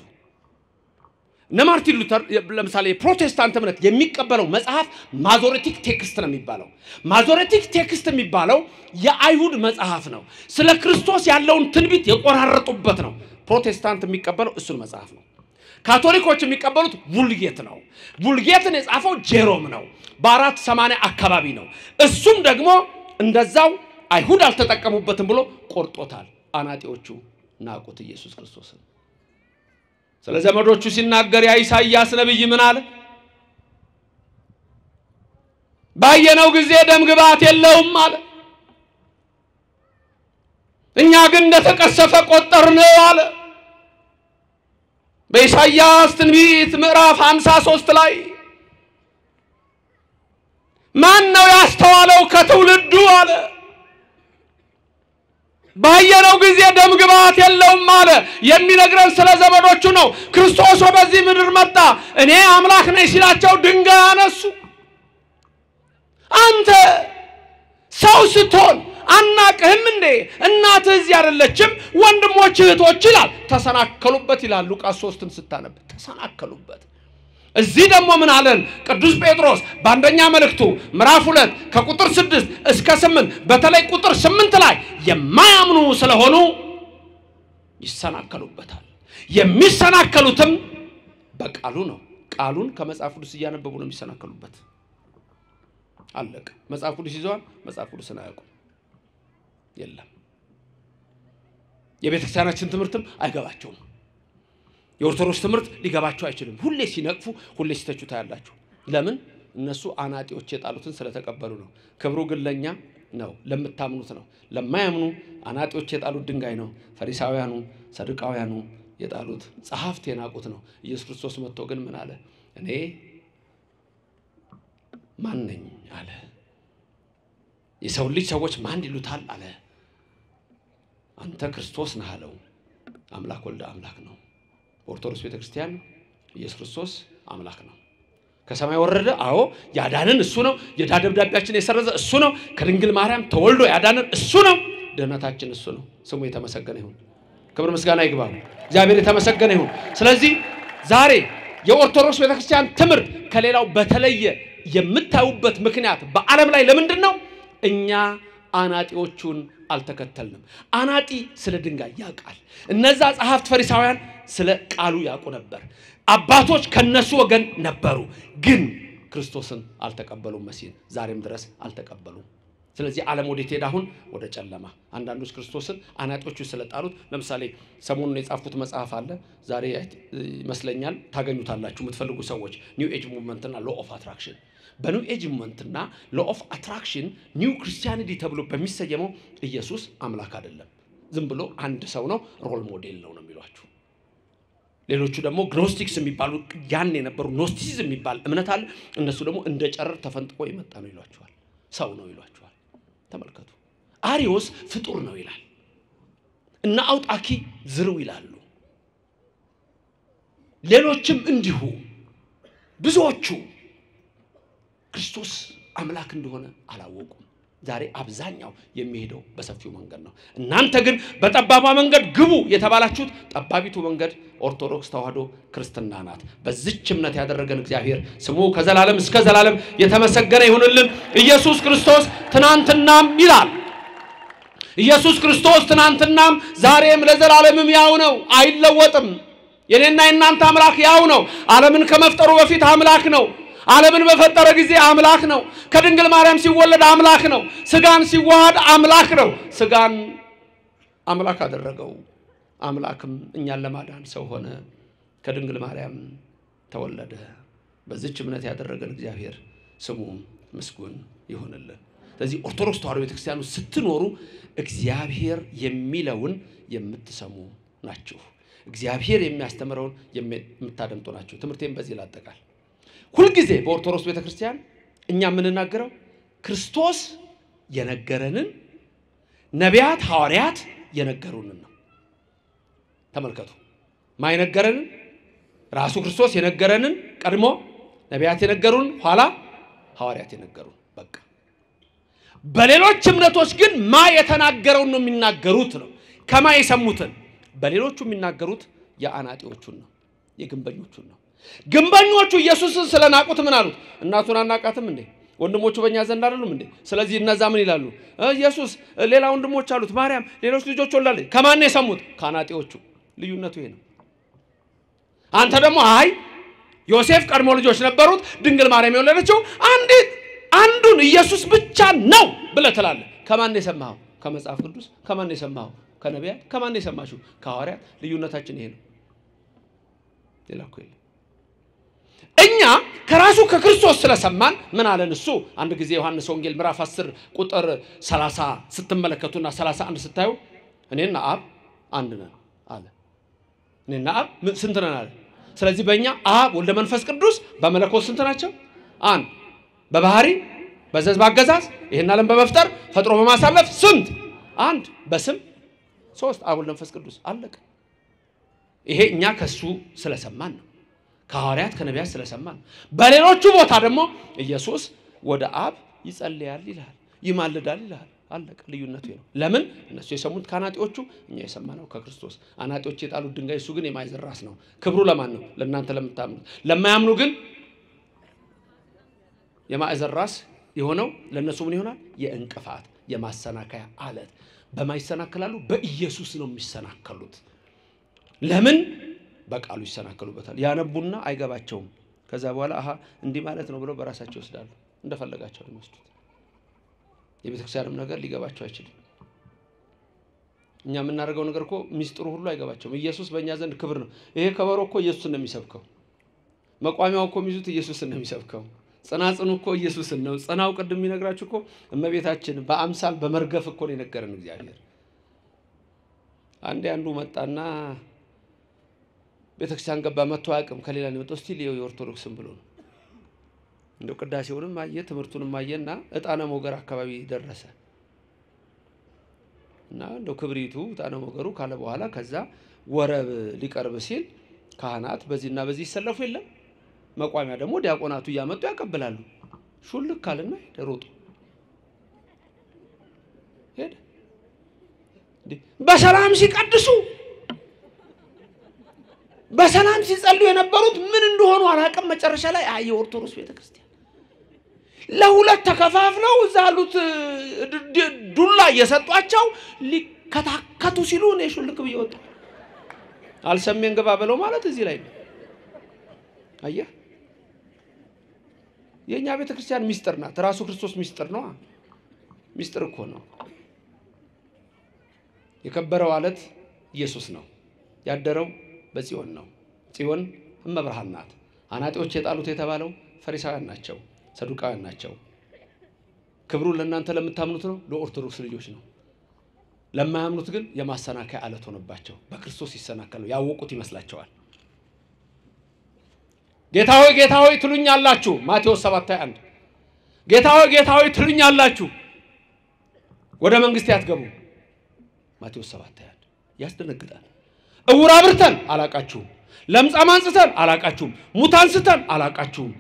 እነ ማርቲን ሉተር ለምሳሌ ፕሮቴስታንት እምነት የሚቀበለው መጽሐፍ ማዞሬቲክ ቴክስት ነው የሚባለው ማዞሬቲክ ቴክስት የሚባለው የአይሁድ መጽሐፍ ነው ስለ ክርስቶስ ያለውን ትንቢት የቆራረጡበት ነው ፕሮቴስታንት የሚቀበለው እሱን መጽሐፍ ነው ካቶሊኮች የሚቀበሉት ቡልጌት ነው ቡልጌትን የጻፈው ጄሮም ነው በ480 አካባቢ ነው እሱም ደግሞ እንደዛው አይሁድ አልተጠቀሙበትም ብሎ ቆርጦታል። አናጢዎቹ ናቁት ኢየሱስ ክርስቶስን። ስለ ዘመዶቹ ሲናገር ያ ኢሳይያስ ነብይ ምን አለ? ባየነው ጊዜ ደም ግባት የለውም አለ። እኛ ግን እንደተቀሰፈ ቆጠርነው አለ። በኢሳይያስ ትንቢት ምዕራፍ 53 ላይ ማን ነው ያስተዋለው ከትውልዱ አለ? ባየነው ጊዜ ደም ግባት የለውም አለ። የሚነግረን ስለ ዘመዶቹ ነው። ክርስቶስ በዚህ ምድር መጣ፣ እኔ አምላክ ነኝ ሲላቸው ድንጋይ አነሱ። አንተ ሰው ስትሆን አናቅህም እንዴ? እናትህ እዚህ አይደለችም? ወንድሞች እህቶች ይላል። ተሰናከሉበት ይላል ሉቃስ 3ን ስታነብ ተሰናከሉበት። እዚህ ደግሞ ምን አለን ቅዱስ ጴጥሮስ በአንደኛ መልእክቱ ምዕራፍ 2 ከቁጥር 6 እስከ 8 በተለይ ቁጥር 8 ላይ የማያምኑ ስለሆኑ ይሰናከሉበታል። የሚሰናከሉትም በቃሉ ነው። ቃሉን ከመጽሐፍ ቅዱስ እያነበቡ ነው የሚሰናከሉበት። አለቀ። መጽሐፍ ቅዱስ ይዘዋል፣ መጽሐፍ ቅዱስን አያውቁም። የለም የቤተክርስቲያናችን ትምህርትም አይገባቸውም። የኦርቶዶክስ ትምህርት ሊገባቸው አይችልም። ሁሌ ሲነቅፉ ሁሌ ሲተቹ ታያላችሁ። ለምን? እነሱ አናጢዎች የጣሉትን ስለተቀበሉ ነው። ክብሩ ግን ለኛ ነው፣ ለምታምኑት ነው። ለማያምኑ አናጢዎች የጣሉት ድንጋይ ነው። ፈሪሳውያኑ ሰዱቃውያኑ የጣሉት ጸሐፍት የናቁት ነው። ኢየሱስ ክርስቶስ መጥቶ ግን ምን አለ? እኔ ማን ነኝ አለ። የሰው ልጅ ሰዎች ማን ይሉታል አለ። አንተ ክርስቶስ ነህ አለው። አምላክ ወልደ አምላክ ነው። ኦርቶዶክስ ቤተክርስቲያን ኢየሱስ ክርስቶስ አምላክ ነው። ከሰማይ ወረደ። አዎ ያዳነን እሱ ነው። የዕዳ ደብዳቤያችን የሰረዘ እሱ ነው። ከድንግል ማርያም ተወልዶ ያዳነን እሱ ነው። ድህነታችን እሱ ነው። ስሙ የተመሰገነ ይሁን። ክብር ምስጋና ይግባው። እግዚአብሔር የተመሰገነ ይሁን። ስለዚህ ዛሬ የኦርቶዶክስ ቤተክርስቲያን ትምህርት ከሌላው በተለየ የምታዩበት ምክንያት በዓለም ላይ ለምንድን ነው? እኛ አናጢዎቹን አልተከተልንም። አናጢ ስለ ድንጋይ ያውቃል። እነዛ ጸሐፍት ፈሪሳውያን ስለ ቃሉ ያውቁ ነበር። አባቶች ከነሱ ወገን ነበሩ፣ ግን ክርስቶስን አልተቀበሉም። መሲህን ዛሬም ድረስ አልተቀበሉም። ስለዚህ ዓለም ወዴት ሄደ? አሁን ወደ ጨለማ። አንዳንዶች ክርስቶስን አናጢዎቹ ስለጣሉት፣ ለምሳሌ ሰሞኑን የጻፉት መጽሐፍ አለ፣ ዛሬ ይመስለኛል ታገኙታላችሁ የምትፈልጉ ሰዎች፣ ኒው ኤጅ ሙቭመንት እና ሎ ኦፍ አትራክሽን። በኒው ኤጅ ሙቭመንት እና ሎ ኦፍ አትራክሽን ኒው ክርስቲያኒቲ ተብሎ በሚሰየመው ኢየሱስ አምላክ አይደለም፣ ዝም ብሎ አንድ ሰው ነው፣ ሮል ሞዴል ነው የሚሏችሁ። ሌሎቹ ደግሞ ግኖስቲክስ የሚባሉ ያን የነበሩ ኖስቲሲዝም የሚባል እምነት አለ። እነሱ ደግሞ እንደ ጨረር ተፈንጥቆ የመጣ ነው ይሏቸዋል፣ ሰው ነው ይሏቸዋል። ተመልከቱ። አሪዮስ ፍጡር ነው ይላል እና አውጣኪ ዝርው ይላሉ። ሌሎችም እንዲሁ ብዙዎቹ ክርስቶስ አምላክ እንደሆነ አላወቁም። ዛሬ አብዛኛው የሚሄደው በሰፊው መንገድ ነው። እናንተ ግን በጠባባ መንገድ ግቡ የተባላችሁት ጠባቢቱ መንገድ ኦርቶዶክስ ተዋህዶ ክርስትና ናት። በዚህች እምነት ያደረገን እግዚአብሔር ስሙ ከዘላለም እስከ ዘላለም የተመሰገነ ይሁንልን። ኢየሱስ ክርስቶስ ትናንትናም ይላል። ኢየሱስ ክርስቶስ ትናንትናም ዛሬም ለዘላለምም ያው ነው፣ አይለወጥም። የኔና የናንተ አምላክ ያው ነው። ዓለምን ከመፍጠሩ በፊት አምላክ ነው። ዓለምን በፈጠረ ጊዜ አምላክ ነው። ከድንግል ማርያም ሲወለድ አምላክ ነው። ስጋን ሲዋሃድ አምላክ ነው። ስጋን አምላክ አደረገው። አምላክም እኛን ለማዳን ሰው ሆነ፣ ከድንግል ማርያም ተወለደ። በዚህች እምነት ያደረገን እግዚአብሔር ስሙ ምስጉን ይሁንልን። ስለዚህ ኦርቶዶክስ ተዋህዶ ቤተክርስቲያኑ ስትኖሩ እግዚአብሔር የሚለውን የምትሰሙ ናችሁ። እግዚአብሔር የሚያስተምረውን የምታደምጡ ናችሁ። ትምህርቴን በዚህ ላጠቃል። ሁሉ ጊዜ በኦርቶዶክስ ቤተክርስቲያን እኛ የምንናገረው ክርስቶስ የነገረንን ነቢያት ሐዋርያት የነገሩንን ነው። ተመልከቱ። ማይነገረንን ራሱ ክርስቶስ የነገረንን ቀድሞ ነቢያት የነገሩን ኋላ ሐዋርያት የነገሩን በቃ። በሌሎች እምነቶች ግን ማ የተናገረውን ነው የሚናገሩት ነው። ከማ የሰሙትን በሌሎቹ የሚናገሩት የአናጢዎቹን ነው፣ የግንበኞቹን ነው። ግንበኞቹ ኢየሱስን ስለናቁት ምን አሉት? እናቱን አናቃትም እንዴ? ወንድሞቹ በእኛ ዘንድ አይደሉም እንዴ? ስለዚህ እነዛ ምን ይላሉ? ኢየሱስ ሌላ ወንድሞች አሉት፣ ማርያም ሌሎች ልጆች ወላለች። ከማን ነው የሰሙት? ከአናጢዎቹ። ልዩነቱ ይሄ ነው። አንተ ደግሞ አይ ዮሴፍ ቀድሞ ልጆች ነበሩት፣ ድንግል ማርያም የወለደችው አንዱን ኢየሱስ ብቻ ነው ብለህ ትላለህ። ከማን የሰማው ከመጽሐፍ ቅዱስ ከማን የሰማው ከነቢያት ከማን የሰማሽው ከሐዋርያት ልዩነታችን ይሄ ነው ይላኩኝ እኛ ከራሱ ከክርስቶስ ስለሰማን ምን አለን እሱ አንድ ጊዜ ዮሐንስ ወንጌል ምዕራፍ 10 ቁጥር 30 ስትመለከቱና 31 ስታዩ እኔና አብ አንድ ነን አለ እኔና አብ ስንት ነን አለ ስለዚህ በእኛ አብ ወልደ መንፈስ ቅዱስ በመለኮት ስንት ናቸው አንድ በባህሪ በዘዝ ባገዛዝ ይሄን ዓለም በመፍጠር ፈጥሮ በማሳለፍ ስንት አንድ በስም ሶስት አብ ወልደ መንፈስ ቅዱስ አለቀ ይሄ እኛ ከሱ ስለሰማን ነው ከሐዋርያት ከነቢያት ስለሰማን በሌሎቹ ቦታ ደግሞ ኢየሱስ ወደ አብ ይጸልያል ይላል ይማልዳል ይላል አለቀ ልዩነቱ ነው ለምን እነሱ የሰሙት ካናጢዎቹ እኛ የሰማነው ከክርስቶስ አናጢዎች የጣሉት ድንጋይ እሱ ግን የማይዘራስ ነው ክብሩ ለማን ነው ለእናንተ ለምታምኑት ለማያምኑ ግን የማይዘራስ የሆነው ለነሱ ምን ይሆናል የእንቅፋት የማሰናከያ አለት በማይሰናከላሉ በኢየሱስ ነው የሚሰናከሉት ለምን በቃሉ ይሰናከሉበታል ያነቡና አይገባቸውም ከዛ በኋላ አሃ እንዲህ ማለት ነው ብለው በራሳቸው ይወስዳሉ እንደፈለጋቸው ነው የቤተክርስቲያንም ነገር ሊገባቸው አይችልም እኛ የምናደርገው ነገር እኮ ሚስጥሩ ሁሉ አይገባቸውም ኢየሱስ በእኛ ዘንድ ክብር ነው ይሄ ከበሮ እኮ ኢየሱስን ነው የሚሰብከው መቋሚያው እኮ የሚይዙት ኢየሱስን ነው የሚሰብከው ጽናጽኑ እኮ ኢየሱስን ነው ጽናው ቅድም የሚነግራችሁ እኮ እመቤታችን በአምሳል በመርገፍ እኮ ነው የነገረን እግዚአብሔር አንዱ መጣና ቤተክርስቲያን ገባ መጥቶ አያውቅም ከሌላ ነው የመጣው ስቲል የኦርቶዶክስም ብሎ ነው እንደው ቅዳሴውንም ማየ ትምርቱንም ማየና እጣነ ሞገር አካባቢ ደረሰ እና እንደው ክብሪቱ እጣነ ሞገሩ ካለ በኋላ ከዛ ወረብ ሊቀርብ ሲል ካህናት በዚህና በዚህ ይሰለፉ የለም መቋሚያ ደግሞ ዲያቆናቱ ያመጡ ያቀበላሉ ሹልክ ካለና ደሮጡ ሄደ በሰላም ሲቀድሱ በሰላም ሲጸልዩ የነበሩት ምን እንደሆኑ አላቀም መጨረሻ ላይ የኦርቶዶክስ ቤተክርስቲያን ለሁለት ተከፋፍለው ዛሉት ዱላ እየሰጧቸው ሊከታከቱ ሲሉ ነው ሹልክ ብየወጣ አልሰሜን ገባ ብለው ማለት እዚህ ላይ ነው አየህ የኛ ቤተክርስቲያን ሚስጥር ናት ራሱ ክርስቶስ ሚስጥር ነው ሚስጥር እኮ ነው የከበረው አለት ኢየሱስ ነው ያደረው በጽዮን ነው ጽዮን እመብርሃን ናት አናጢዎች የጣሉት የተባለው ፈሪሳውያን ናቸው ሰዱቃውያን ናቸው ክብሩ ለእናንተ ለምታምኑት ነው ለኦርቶዶክስ ልጆች ነው ለማያምኑት ግን የማሰናከያ አለት ሆነባቸው በክርስቶስ ይሰናከሉ ያወቁት ይመስላቸዋል ጌታ ሆይ ትሉኛላችሁ ማቴዎስ 7:1 ጌታ ሆይ ትሉኛላችሁ ወደ መንግስት ያትገቡ ማቴዎስ 7:1 ያስደነግጣል እውራ ብርተን አላቃችሁም ለምጻም አንስተን አላቃችሁም ሙታን ስተን አላቃችሁም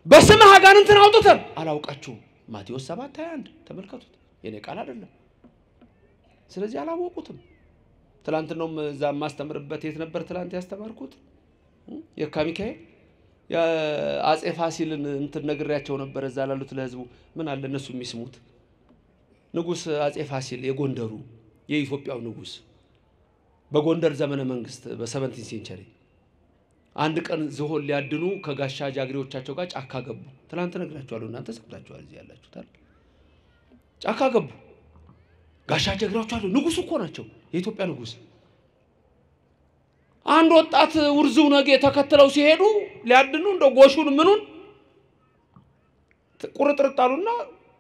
በስም አጋንንትን አውጥተን አላውቃችሁም ማቴዎስ 7:1 ተመልከቱት የኔ ቃል አይደለም ስለዚህ አላወቁትም ትላንትናም እዛ ማስተምርበት የት ነበር ትላንት ያስተማርኩት የካሚካኤል የአጼ ፋሲልን እንትን ነግሬያቸው ነበር እዛ ላሉት ለህዝቡ ምን አለ እነሱ የሚስሙት ንጉስ አጼ ፋሲል የጎንደሩ የኢትዮጵያው ንጉስ በጎንደር ዘመነ መንግስት በ17 ሴንቸሪ አንድ ቀን ዝሆን ሊያድኑ ከጋሻ ጃግሬዎቻቸው ጋር ጫካ ገቡ ትላንት ነግራችኋለሁ እናንተ ሰምታችኋል እዚህ ያላችሁት አይደል ጫካ ገቡ ጋሻ ጃግሬዎቻቸው አሉ ንጉስ እኮ ናቸው የኢትዮጵያ ንጉስ አንድ ወጣት ውርዙ ነገ ተከትለው ሲሄዱ ሊያድኑ እንደ ጎሹን ምኑን ቁርጥርጣሉና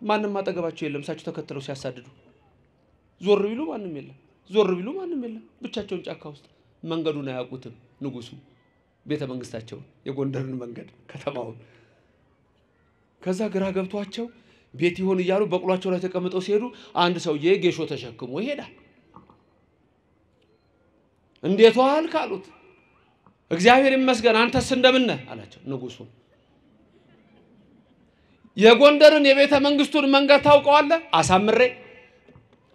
ማንንም አጠገባቸው የለም ሳቸው ተከትለው ሲያሳድዱ ዞር ቢሉ ማንንም የለም ብቻቸውን ጫካ ውስጥ መንገዱን አያውቁትም ንጉሱ ቤተ መንግስታቸው የጎንደርን መንገድ ከተማው ከዛ ግራ ገብቷቸው ቤት ይሆን ይያሉ በቅሏቸው ላይ ተቀምጠው ሲሄዱ አንድ ሰውዬ ጌሾ ተሸክሞ ይሄዳል እንዴት ዋል ካሉት እግዚአብሔር ይመስገን አንተስ እንደምን ነህ አላቸው ንጉሱ የጎንደርን የቤተ መንግስቱን መንገድ ታውቀዋለህ አሳምሬ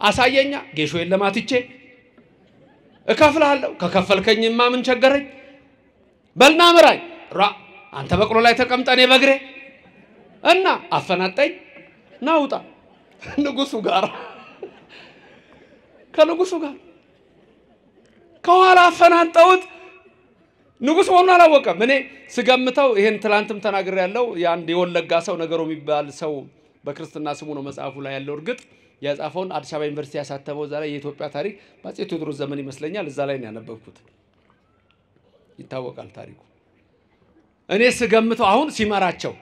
አሳየኛ ጌሾ የለማትቼ እከፍልሃለሁ ከከፈልከኝማ ምን ቸገረኝ በልና ምራኝ አንተ በቅሎ ላይ ተቀምጠኔ በግሬ እና አፈናጠኝ ናውጣ ንጉሱ ጋር ከንጉሱ ጋር ከኋላ አፈናጠውት ንጉስ ሆኖ አላወቀም እኔ ስገምተው ይሄን ትላንትም ተናግሬ ያለው ያንድ የወለጋ ሰው ነገሩ የሚባል ሰው በክርስትና ስሙ ነው መጽሐፉ ላይ ያለው እርግጥ ያጻፈውን አዲስ አበባ ዩኒቨርሲቲ ያሳተመው ዛሬ የኢትዮጵያ ታሪክ በአፄ ቴዎድሮስ ዘመን ይመስለኛል እዛ ላይ ነው ያነበብኩት ይታወቃል ታሪኩ እኔ ስገምተው አሁን ሲመራቸው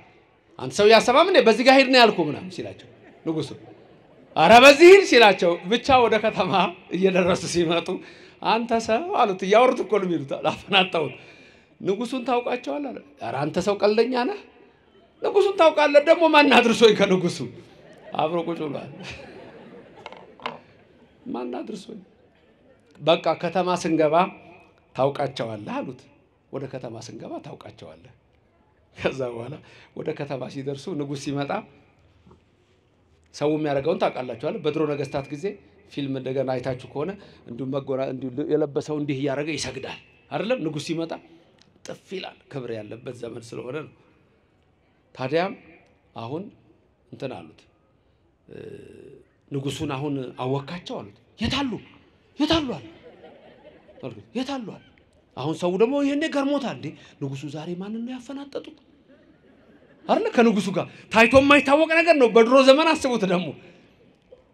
አንተ ሰው ያሰማም እንደ በዚህ ጋር ሄድ ነው ያልኩ ምናምን ሲላቸው ንጉሱ አረ በዚህ ሂድ ሲላቸው ብቻ ወደ ከተማ እየደረሱ ሲመጡ አንተ ሰው አሉት ያወሩት እኮ ነው የሚሉት አፈናጣው ንጉሱን ታውቃቸዋል አለ አረ አንተ ሰው ቀልደኛ ነህ ንጉሱን ታውቃለህ ደግሞ ማን አድርሶኝ ከንጉሱ አብሮ ቁጭ ብሏል ማን አድርሶኝ በቃ ከተማ ስንገባ ታውቃቸዋለህ አሉት ወደ ከተማ ስንገባ ታውቃቸዋለህ ከዛ በኋላ ወደ ከተማ ሲደርሱ ንጉስ ሲመጣ ሰው የሚያረጋውን ታውቃላችሁ አይደል በድሮ ነገስታት ጊዜ ፊልም እንደገና አይታችሁ ከሆነ እንዲሁ መጎራ እንዲሁ የለበሰው እንዲህ ያረጋ ይሰግዳል አይደለም ንጉስ ሲመጣ ጥፍ ይላል ክብር ያለበት ዘመን ስለሆነ ነው ታዲያም አሁን እንትን አሉት ንጉሱን አሁን አወካቸው አሉት የታሉ አለ አሁን ሰው ደግሞ ይሄኔ ገርሞታል እንዴ ንጉሱ ዛሬ ማንን ነው ያፈናጠጡት አይደል ከንጉሱ ጋር ታይቶ የማይታወቅ ነገር ነው በድሮ ዘመን አስቡት ደግሞ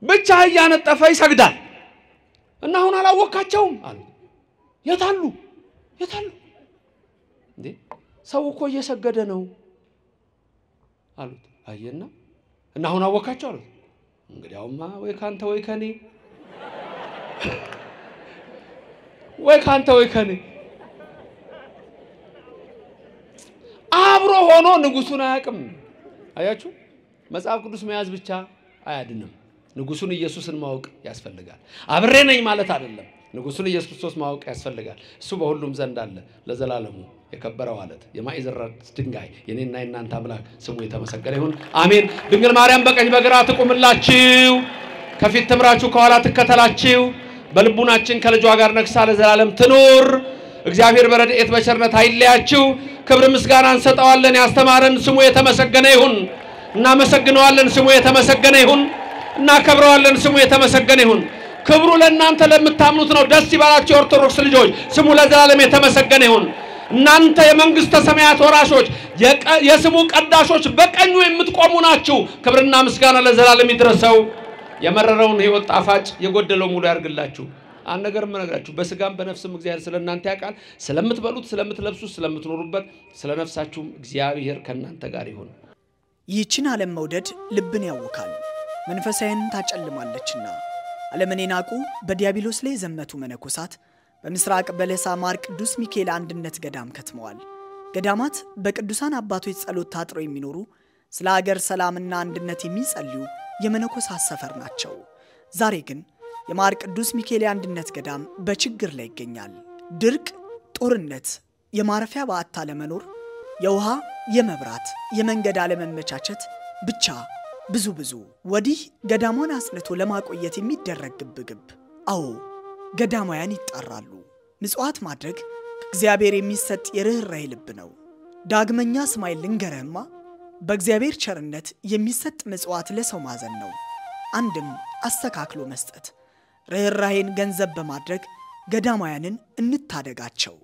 ብቻ ያነጠፈ ይሰግዳል እና አሁን አላወካቸውም አሉ የታሉ እንዴ ሰው እኮ እየሰገደ ነው አሉት አየና እና አሁን አወካቸው አሉት እንግዲያውማ ወይ ካንተ ወይ ከኔ አብሮ ሆኖ ንጉሱን አያውቅም አያችሁ መጽሐፍ ቅዱስ መያዝ ብቻ አያድንም ንጉሱን ኢየሱስን ማወቅ ያስፈልጋል አብሬ ነኝ ማለት አይደለም ንጉሱን ኢየሱስ ክርስቶስ ማወቅ ያስፈልጋል እሱ በሁሉም ዘንድ አለ ለዘላለሙ የከበረው አለት የማይዘራት ድንጋይ የኔና የናንተ አምላክ ስሙ የተመሰገነ ይሁን አሜን ድንግል ማርያም በቀኝ በግራ ትቆምላችሁ ከፊት ተምራችሁ ከኋላ ተከተላችሁ በልቡናችን ከልጇ ጋር ነግሳ ለዘላለም ትኑር እግዚአብሔር በረድኤት በቸርነት አይለያችሁ ክብር ምስጋና እንሰጣዋለን ያስተማረን ስሙ የተመሰገነ ይሁን እናመሰግነዋለን ስሙ የተመሰገነ ይሁን እናከብረዋለን ስሙ የተመሰገነ ይሁን ክብሩ ለእናንተ ለምታምኑት ነው ደስ ይበላችሁ ኦርቶዶክስ ልጆች ስሙ ለዘላለም የተመሰገነ ይሁን እናንተ የመንግስተ ሰማያት ወራሾች የስሙ ቀዳሾች በቀኙ የምትቆሙ ናችሁ ክብርና ምስጋና ለዘላለም ይድረሰው የመረረውን ህይወት ጣፋጭ የጎደለው ሙሉ ያርግላችሁ አንድ ነገር ምነግራችሁ በስጋም በነፍስም እግዚአብሔር ስለናንተ ያውቃል ስለምትበሉት ስለምትለብሱት ስለምትኖሩበት ስለነፍሳችሁም እግዚአብሔር ከናንተ ጋር ይሁን ይህችን ዓለም መውደድ ልብን ያውካል መንፈሳዊን ታጨልማለችና ዓለምን የናቁ በዲያብሎስ ላይ ዘመቱ መነኮሳት በምስራቅ በለሳ ማር ቅዱስ ሚካኤል አንድነት ገዳም ከተመዋል ገዳማት በቅዱሳን አባቶች ጸሎት ታጥረው የሚኖሩ ስለ ሀገር ሰላምና አንድነት የሚጸልዩ የመነኮሳት ሰፈር ናቸው ዛሬ ግን የማር ቅዱስ ሚካኤል አንድነት ገዳም በችግር ላይ ይገኛል ድርቅ ጦርነት የማረፊያ በአታ ለመኖር የውሃ የመብራት የመንገድ አለመመቻቸት ብቻ ብዙ ወዲህ ገዳሙን አስልቶ ለማቆየት የሚደረግ ግብግብ አዎ ገዳማያን ይጣራሉ ምጽዋት ማድረግ እግዚአብሔር የሚሰጥ የርህራሄ ልብ ነው ዳግመኛ ስማይ ልንገረማ በእግዚአብሔር ቸርነት የሚሰጥ ምጽዋት ለሰው ማዘን ነው አንድም አስተካክሎ መስጠት ርህራሄን ገንዘብ በማድረግ ገዳማያንን እንታደጋቸው